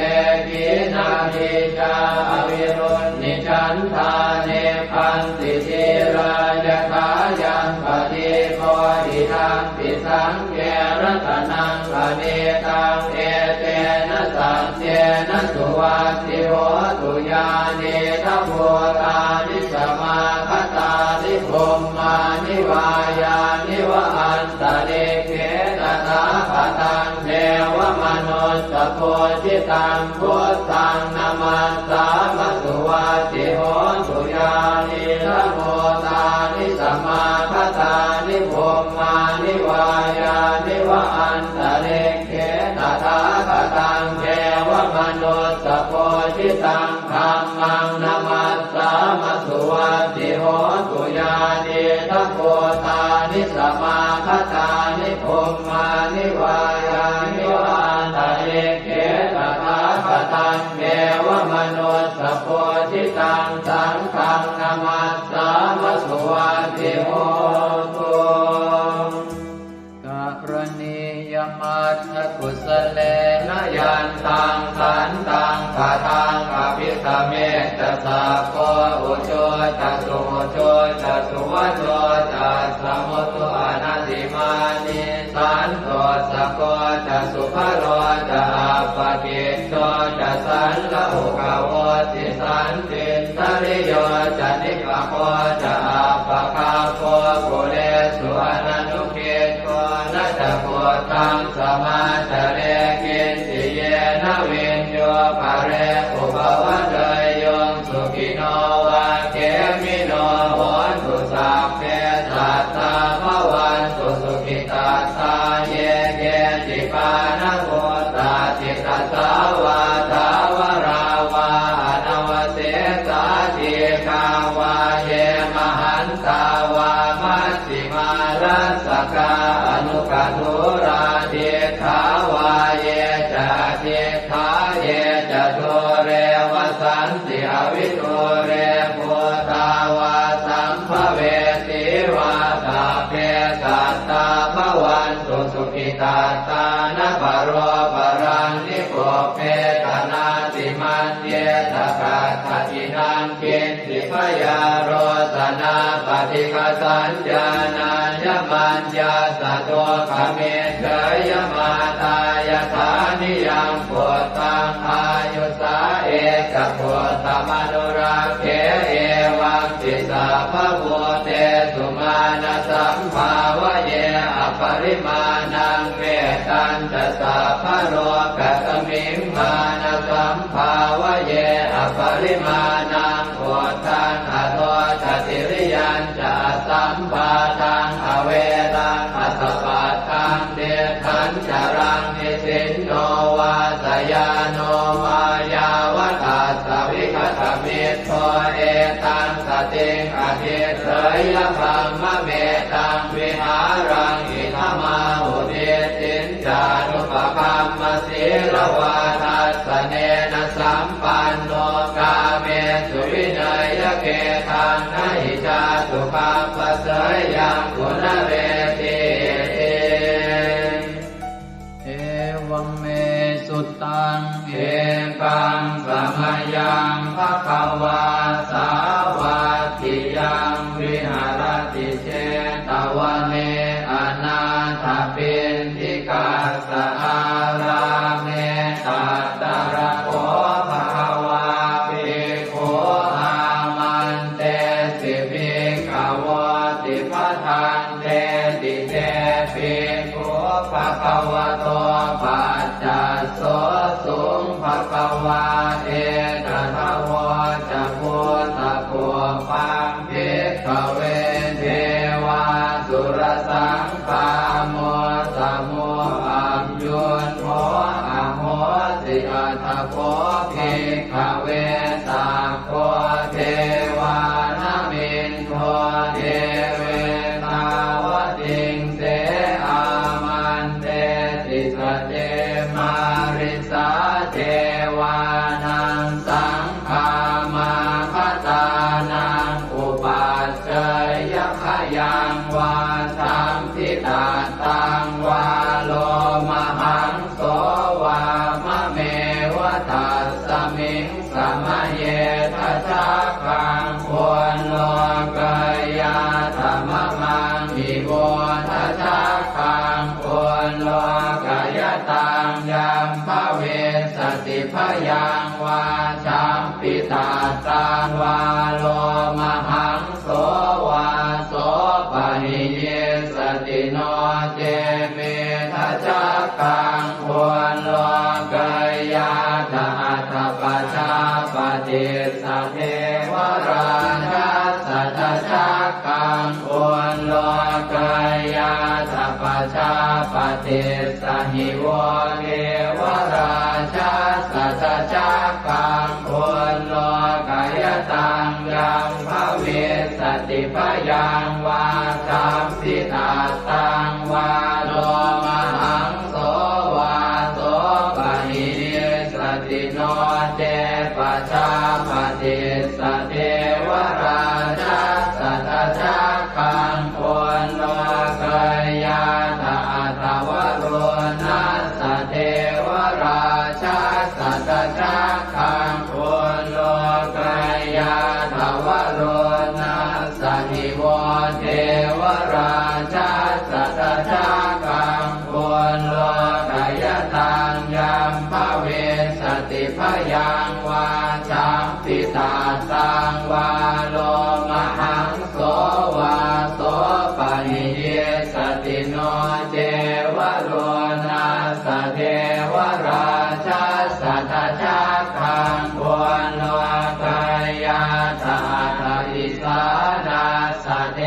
ทิจาอวิรุณนิฉันทาเนพันติจิรายถายังปฏิโพธิทังปิสังเกรัตนังปณิตังเอเตนะสัจเจนะสุวัตติโหตุญาณิทัพโพธานิสมาคตานิพมมานิวายานิวะอันตะเลเขตตาปตังเทวมนุสสโพธิตังพุทธังนามัสสามสุวัตติโหตุญาณิทัพโพธานิสมาคตานิพมมานิวายานิวะอันตะเลเขตตาปตังเทวมนุสสโพธิตังธัมมังนามัสสามสุวัตติโหตุญาณิทัพโพธานิสมาคตานิพมมานิวายานิวะอันตะเลเขตตาปตังเทวมนุสสโพธิตังสังฆังนามัสสามสุวัตติโหตุกรณียมัตถกุสเลนะยันตังขันตังปะทังอภิสเมตสัพโพอุโชตสุโชตสุวโชตสมุตุอนัตติมานิสันโตสะโกตสุภโรตอัปปกิตโตตสันละหุกโวติสันติตริโยจนิกโคตอัปปคาโคกุเลสุอนันุเกโตนัตโกตังสมาจเรกินติเยนะวินโยภะเรอุปวัตเตยงสุขิโนวะเกมิโนโหตุสัพเพสัตตาภวันตุสุขิตาตาเยเกจิปานะโหตาจิตตสาวาทาวราวาอนวเสสาธิกาวาเยมหันตาวามัชฌิมารัสสกาอนุกัตุราเทขาวาเยจะเทขาเยจะโทเรวสันติอวิโทเรภูตาวาสัมภเวติวาตาเพสัตตาภวันตุสุขิตาตานะปโรปรังนิโกเพตนาติมันเยตกาตตินังกินติพยาโรสนาปฏิฆาสัญญาณายมัญญาสะโตขเมเฉยมาตายฐานิยังโพธังอายุสาเอกโพธมนุราเขเอวังติสาภะโวเตสุมาณสัมภาวะเยอปริมาณังเวตันตสาภะโรกัสมิงมาณสัมภาวะเยอปริมาณังโพธังอโทจติริยัญจะสัมปาทังอเวรังอัสสปาทังเดทันจรังนิสินโนวาสยาโนมายาวตัสสวิคตมิตโตเอตังสติงอธิเสยพรหมเมตังวิหารังอิทมาหุเดตินจานุปคัมมศีลวาทัสสเนนะสัมปันโนกาเมสุวินัยเกทังนะหิจาตุปัปปะเสยยังกุณเรติเอวังเมสุตังเอกังสมยังภควาสาวัตถิยังวิหารติเชตวันเนอนาถปิณฑิกาสอาราเมตัตตระโขภควาภิกขุอามันเตสิภิกขวติปทังเตติเตภิกขุภควโตปัจจัสโสสุงภควาเอกทาวจะพุทธโภปังภิกขเวเทวาสุรสังฆาโมสมุอัมยุนโมอโหสิอัตถโภภิกขเวสัพโพเทวานามินโทเทเวตาวติงเสอามันเตติสเตมาริสาเทวานังสังฆามาคตานังอุปัชฌยขยังวาสัมทิตาตังวาโลมหังโสวามะเมวะตัสสะ มิงสมะเยทัสสะคังควรโลกายาธรรมมังอิโวทัสสะคังควรโลกายตังยัมภเวสติพยังวาชัมปิตาตังวาโลมหังโสวาโสปะหิเยสติโนเจเมทัสสะคังควรโลกายาธาตปัจจาปฏิสัทเทวราชาสัทธะคังควรโลกายาธาปัจจาปฏิสหิโวเทวราชาสัทธะคังควรโลกายตังยัมภเวสติพยังวาชัมปิตาตังวาโลมหังโสวาโสปะหิเยสติโนเจปัจจาปฏิสเทวราชาสัทธะคังควรโลกายาธาตวโรนัสสะเทวราชาสัทธะคังควรโลกายาธาวโรนัสสะหิโวเทวราชาสัทธะคังควรโลกายตังยัมภเวสติพยังวาชัมปิตาตังวาโลมหังโสวาโสปะหิเยสติโนเจวโรนัสสะเทวราชาสัทธะคังควรโลกายาธาตอิสานาสะเท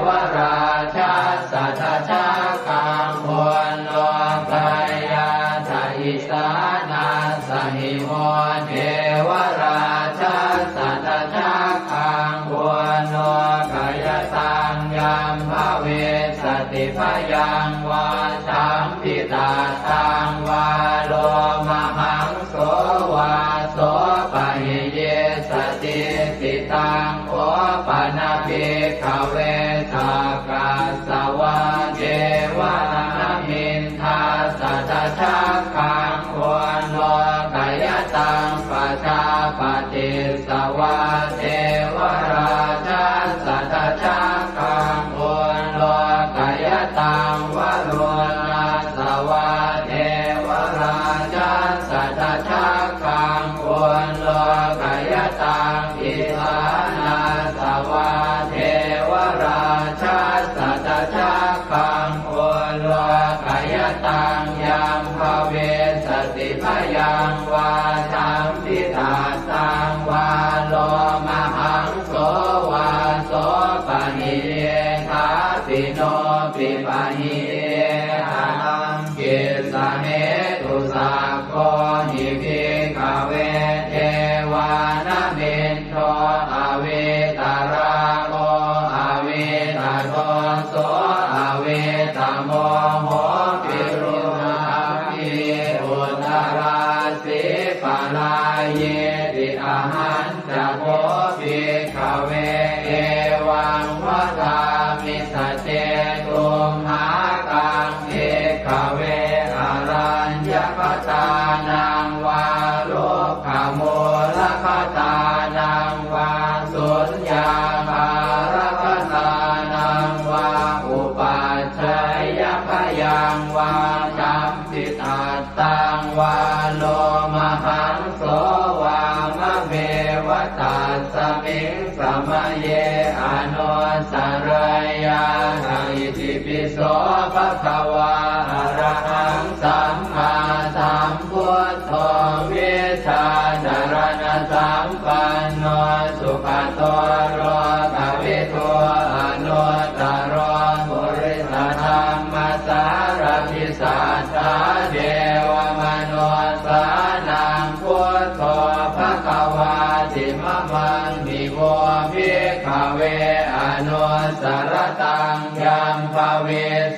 วราชาสัทธะคังควรโลกายาธาอิสานาสหิโมเทวราชาสัทธะคังควรโลกายตังยัมภเวสติพยังวาชัมปิตาตังวาโลมหังโสวาโสปะหิเยสติติตังโอปะนาภิกขเวสักกัสสวะเจวะนามินทาสัทธะคังควรโลกายตังปัจจาปฏิสวะเทวราชาสัทธะคังควรโลกายตังวโรนัสสวะเทวราชาสัทธะคังควรโลกายตังอิสานาสวะเทวราชาสัทธะคังควรโลกายตังยัมภเวสติพยังวาชัมปิตาตังวาโลมหังโสวาโสปะหิเยทาปิโนปิปะหิเยหังกิสะเหตุสักโคหิภิกขเวเทวานะเมนโทอเวตาราโมอเวตาโทโสอเวตาโมโหปิรุณาภิอุตตราสิปะลาเยติอาหันจะโพภิกขเวเอวังวะทามิสเจตุมหากังเภิกขเวอารัญญปตานังวาโลภโมลคตานังวาสุญญาภารคตานังวาอุปัชฌยพยังวาชัมปิตาตังวาโลมหังโสวามะเมวตัสสมิงสมะเยอนุสรยาอิติปิโสภะคะวาอะระหังสัมมาสัมพุทโธวิชาจารณะสัมปันโนสุขโตโรกวิทูอนุตตรปุริสธรรมสารพิสัทธาเดวมนุสานังพุทโธภะคะวาติมะมังมิโวภิกขเวอนุสรตังยัมภเว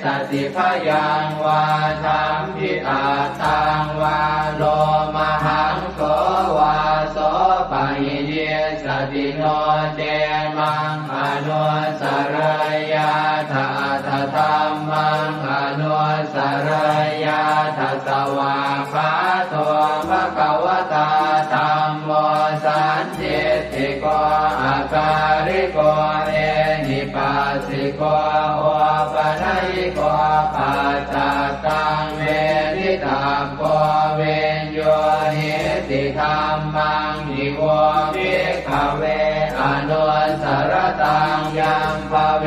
สติพยังวาชัมปิตาตังวาโลมหังโสวาโสปะหิเยสติโนเจมังอนุสรยาธาธรรมังอนุสรยาธสวาคาโตภะคะวตาธัม สันติติโกอาการิโกเอหิปัสสิโกโอปนัยโกปัจจตังเวทิตาโกเวนโยหิติธัมมังนิโวภิกขเวอนุสรตังยัมภเว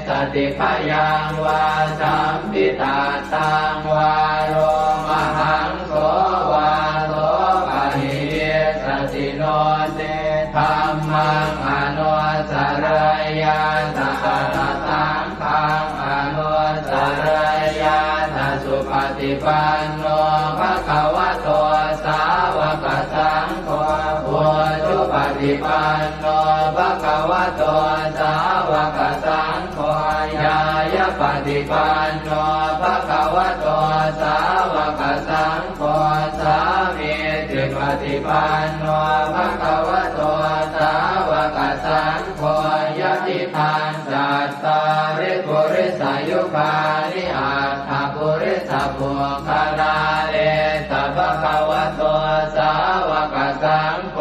สติพยังวาสัมปิตาตังวาโรมหังโสวาโสปะหิสติโนเตธัมมังอนุสรยาตถาตังขังอนุสรยาตสุปฏิปันโนภะคะวะโตสาวกสังโฆพุทธุปฏิปันโนภะคะวะโตสาวกสังโฆญาญาปฏิปันโนภะคะวะโตสาวกสังโฆสามีจิปฏิปันโนภะคะวะโตสาวกสังโฆยะติทานจัตตาริปุริสายุคานิอัตถปุริสปุคลาเอตภะคะวะโตสาวกสังโฆ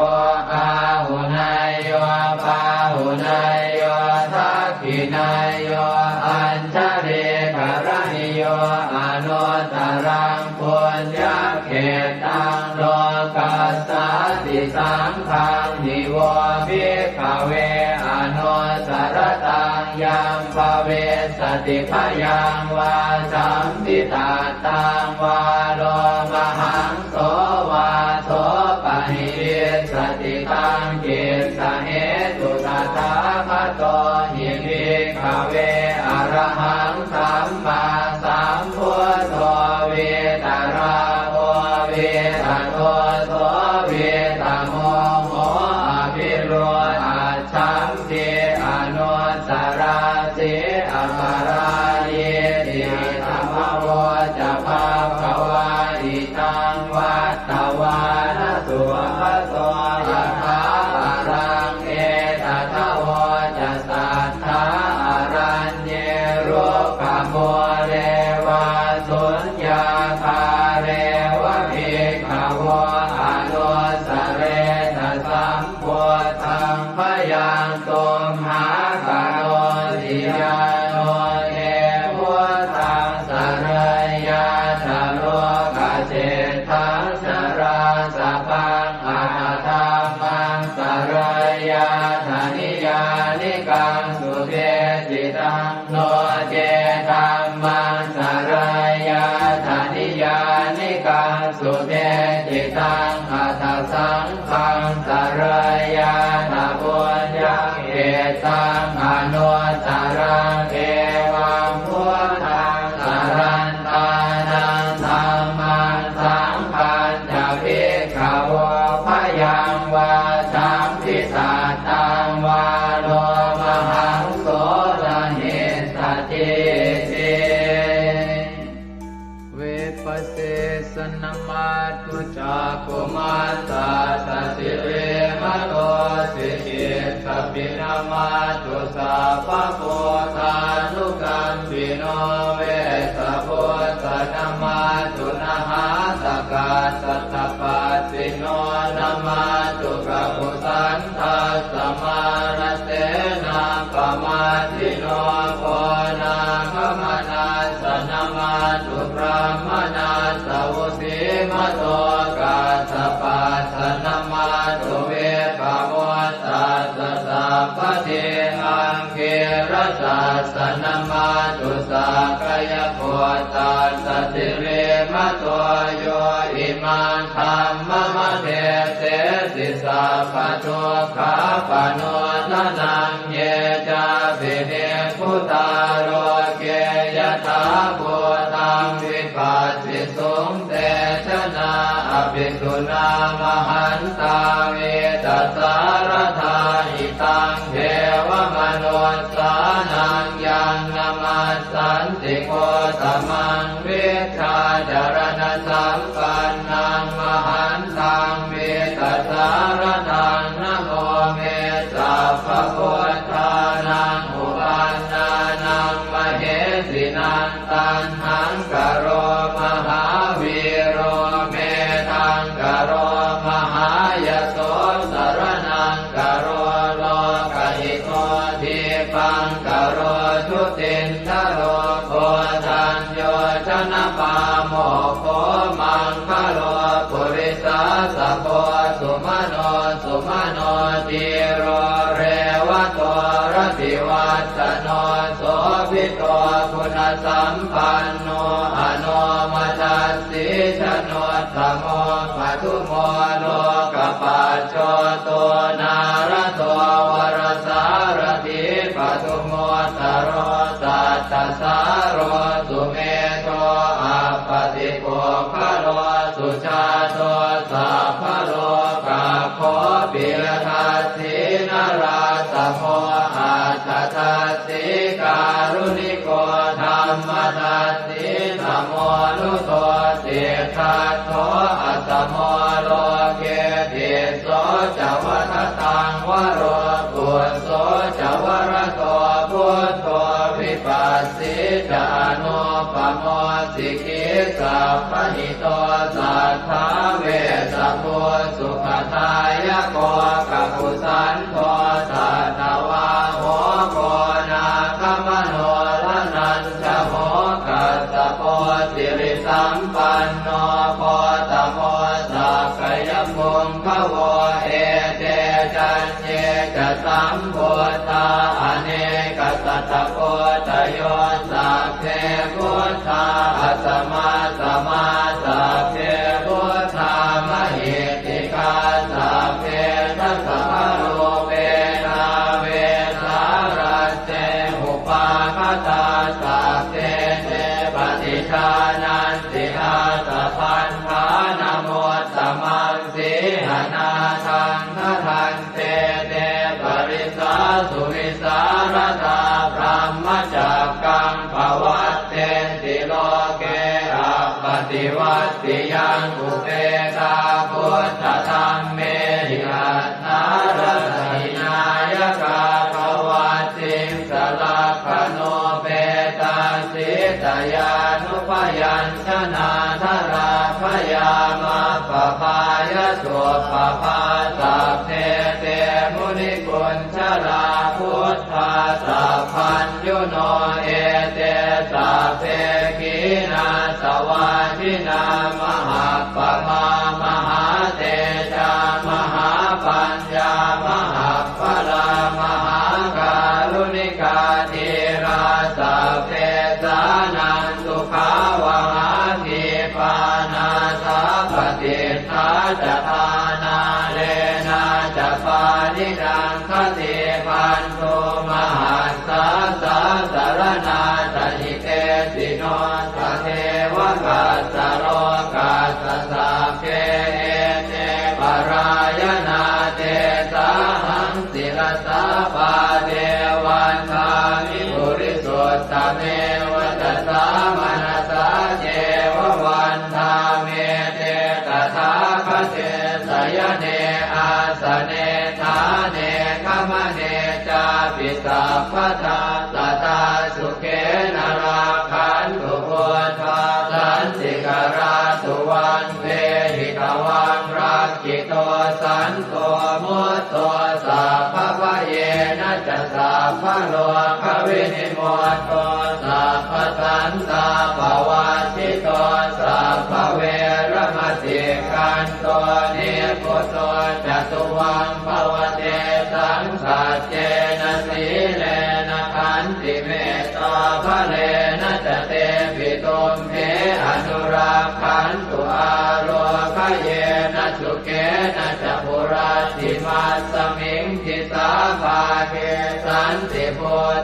อาหุนายโยปาหุนายโยทักขินายโยอัญชริกรณิโยอนุตตรังปุญญเขตังโลกัสสติสังฆังนิโวภิกขเวอนุสรตังยัมภเวสติพยังวาสัมปิตาตังวาโลมหังโสวาโสปะหิสติตังกิสสะเหตุตถาคตหิภิกขเวอรหังสัมมาสัมพุทโธเวตราโอเวตโตโสเวตโมโหอภิโรอาชัมเทอนุสราเสอปาราเยติธรรมโวจะภาควาอิตังวัตตวานสุภโสยะถาปารังเอตถาวจะสัทธาอรัญเยโรกโมเรวาสุญญาคาเรวะภิกขวะอนุสเรตสัมโพธังพยังตุมหากโนติยาโนเทพุทธังสรยาชโลกเจตังสราสพังอาธรรมังสรยาธนิยานิกังสุเทจิตังโนเจธัมมังสรยาธนิยานิกังสุเทจิตังอัตถสังฆังสรยาธปุญญเขตังอนุสรังเอวังพุทธังสรันตานังธัมมังสังฆังจะภิกขวะพยังวาสัมภิสาตังวาโลมหังโสรหิสติเตเวปัสเสสนมาตุจักขุมาตาสสิเวมโตสิกิสปินามาตุสัพพะโพธานุกัมปิโนเวสะโพธนามาตุนะหาตกาสัตตปัสสิโนนามาตุกะปุสันทัสสมานเสนาปมาทิโนโพนาคมนาสนามาตุพระมนาสวุสีมโตกาสปัสสนามาตุเวปโมตัสสะสัพพะเทอังเกรสัสสนามาตุสักกายโพตัสสะติเรมโตโยอิมังธัมมะมะเทเสสิสัพพะทุกขาปโนทนังเยจาภิเนพุทธาโรเกยถาภูตังวิปัสสิสุงเตชนะอภิสุนามหันตาเวตัสสารธาอิตังเทวมนุสสานังยังนามัสสันติโกตมังวิชาจารณสัมปันนังมหันตังเวตัสสารตังนะโมเมสัพพะพุทธานังอุปันนานังมเหสินังตันหังกโรมหาวีโรเมทังกโรมหายโสสโร สุมโนติโรเรวะโตรติวัตโนโสภิโตคุณสัมปันโนอโนมัสสิชโนตโมปัทุโมโลกปัจโจโตนารโตวรสารถิปัทุโมตโรสัตตสารโรสุเมโตอัปปติโกภโลสุชาโตสัพพโลกาโคปิยทัสสินาราสโมอัตถทัสสิการุณิโกธัมมทัสสิสมโมนุโตเตทัสโตอัตโมโลเกติโสจวัฏตังวโรกุโสจวรโตพุทโธวิปัสสิจานุปโมสิกิสัพพหิโตสัทธาเวสสุสุขทายโกกัปปุสันโตสัตวาโหโกนาคมโนลนันจโหกัสสโพสิริสัมปันโนโพตโมสักขยมุงภโวเอเตจันเยจะสัมโพธาอเนกสัตตโพธโยสัพเพพุทธาอัสมาสมาสัพเพพุทธามหิติกาสัพเพทัสสะโลเวนาเวสารัสเตอุปาคตาสัพเพเตปฏิชานันติอาสะพันธานโมตตมังสีหนาทังทันเตเตปริสาสุวิสารตาพรหมจักกังภวัตเตติโลเกอัปปติวัตติยังอุเปกาพุทธธรรมเมหิอัตถารถินายกาภวัตติสลักขโนเปตาสิตยานุปยัญชนะธราพยามาปภายสุปภาสัพเพเตมุนิกุญชลาพุทธาสัพพัญญุโนเอเตสัพเพขีนาสวาทินามหาปมามหาเตจามหาปัญญามหาพลามหาการุณิกาธีราสัพเพสานันตุขาวหาทีปานาสัพพติทาจทานาเลนะจะปานิดังคติปันโทมหัสสะสะสารนาตหิเตสิโนทะเทวกัสสะโลกัสสะสัพเพเอเตปรายนาเตสาหังศิลสาปาเทวันทามิปุริสุทธเมวัตสามนัสสะเจววันทาเมเตตถาคเตสยเนอาสเนธาเนขมเนจาปิสัพพทาสตาสุเขนราคันตุพุทธาสันติกราสุวันเวหิตวังรักขิโตสันโตมุตโตสัพพะเยนะจะสัพพะโลกวินิโมตโตสัพพะสันตาภวัติโตสัพพะเวรมติกันโตนิพุตโตจตุวังภวเตสังสัจเจนะสีเลนะขันติเมตตาภะเลนะจะเตปิตุมเหอนุรักขันตุอาโลกเยนะสุเกนะจะปุราติมัสสมิงทิสาภาเกสันติโพ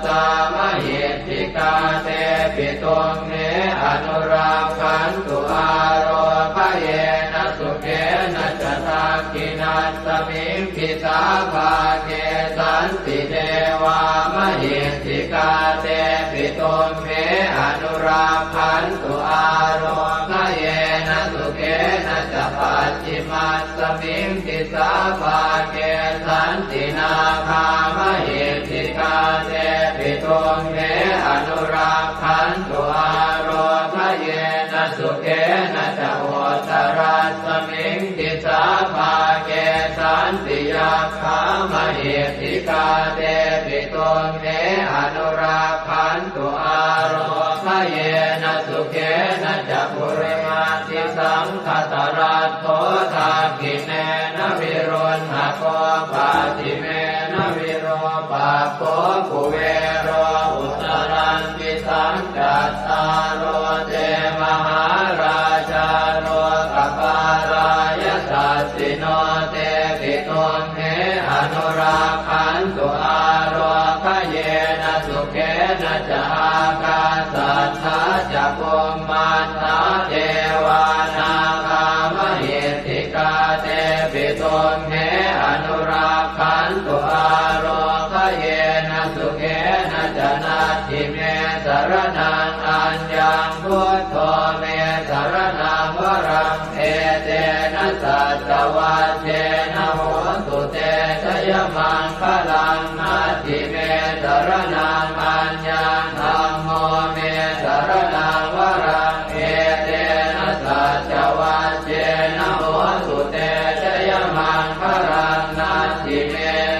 ตามหิทธิกาเตปิตุมเหอนุรักขันตุอาโลกเยนะสุเกนะจะทักขินัสสมิงทิสาภาเกสันติเทวามหิทธิกาเตปิตุมเหอนุรักขันตุอาโลกเยนะสุเกนะจะปัจฉิมัสสมิงทิสาภาเกสันตินาคามหิทธิกาเตปิตุมเหอนุรักขันตุอาโลกเยนะสุเกนะจะโหตรัสสมิงทิสาภาเกสันติยาคามหิทธิกาเตปิตุมเหอนุรักขันตุอาโลก เยนะสุเขนะจักขุริมาติสังคตรัตโตทากิเนนะวิรุณหะโกปาติเมนะวิโรปาโกกุเวโรอุตรันติสังกัตตาโรเตมหาราชาโรกปารายสัสสิโนเตปิตุมเหอนุราคันตุอาโรคเยนะสุเขนะจะอากาสัทธาจะกุมมันตาเทวานากามหิติกาเตปิตุมเหอนุราคันตุอาโรคเยนะสุเขนะจะนาทิเมสรนังอัญญังพุทโธเมสรนังวรังเอเตนะสัจวัชเชนะโหตุเตชยมังคลังนาทิเมสรนังอัญญังธัมโมเมสรนังวรังเอเตนะสัจวัชเชนะโหตุเตชยมังคลังนาทิเม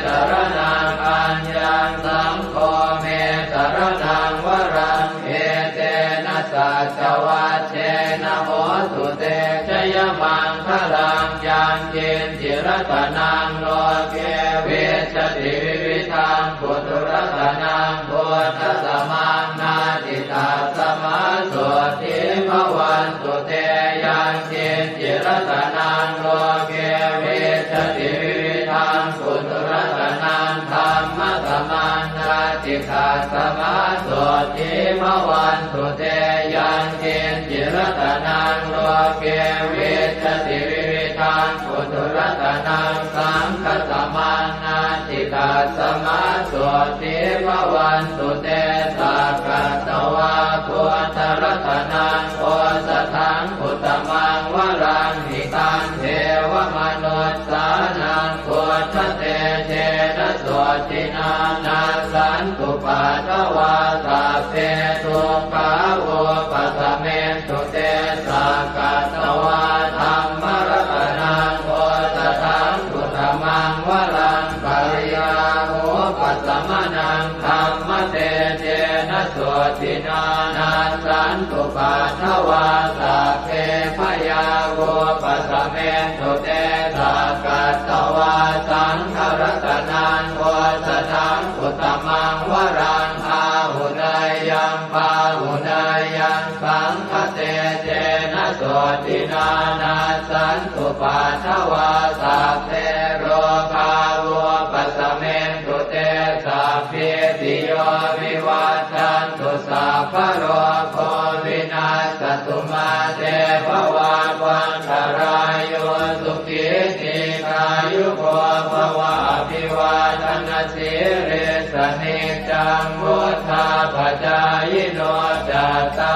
สรนังอัญญังสังโฆเมสรนังวรังเอเตนะสัจวัชเชนะโหตุเตชยมังคลังยังเจนจิรตนังโลเกเวชติวิวิธังปุถุรตนังพุทธสมังนาติตาสมาโสติภวันตุเตยังเจนจิรตนังโลเกเวชติวิวิธังปุถุรตนังธรรมสมังนาติตาสมาโสติภวันตุเตยังเจนจิรตนังโลเกเวชติวิวิธังปุถุรตนังสังฆสมังนาติตาสมาโสติภวันตุเตสักกตวาพุทธรัตนังโอสถังอุตมังวรังหิตังเทวมนุสสานังพุทธเตเชนะโสตินานาสันตุปัฏฐวาสัพเพทุกขาโวปัสสเมตุเตสักกตวาธัมมรัตนังโอสถังอุตมังวรังปริยาโหปัสสมนังธัมมเตเจนะโสตินานาสันตุปัฏฐวาสัพเพพยาโวปัสสเมตุเตสักกตวาสังฆรัตนังโอสถังอุตมังวรังอาหุนายยังปาหุนายยังสังฆเตเจนะโสตินานาสันตุปัฏฐวาสัพเพโรคาโวปัสสเมตุเตสัพเพติโยวิวัชชันตุสัพพะโรโควินาศตุมาเตภวันวันตรายโยสุขิติกายุโกภวะอภิวาทนาสิริสนิจังวุฒาปัจจายโนจัตตา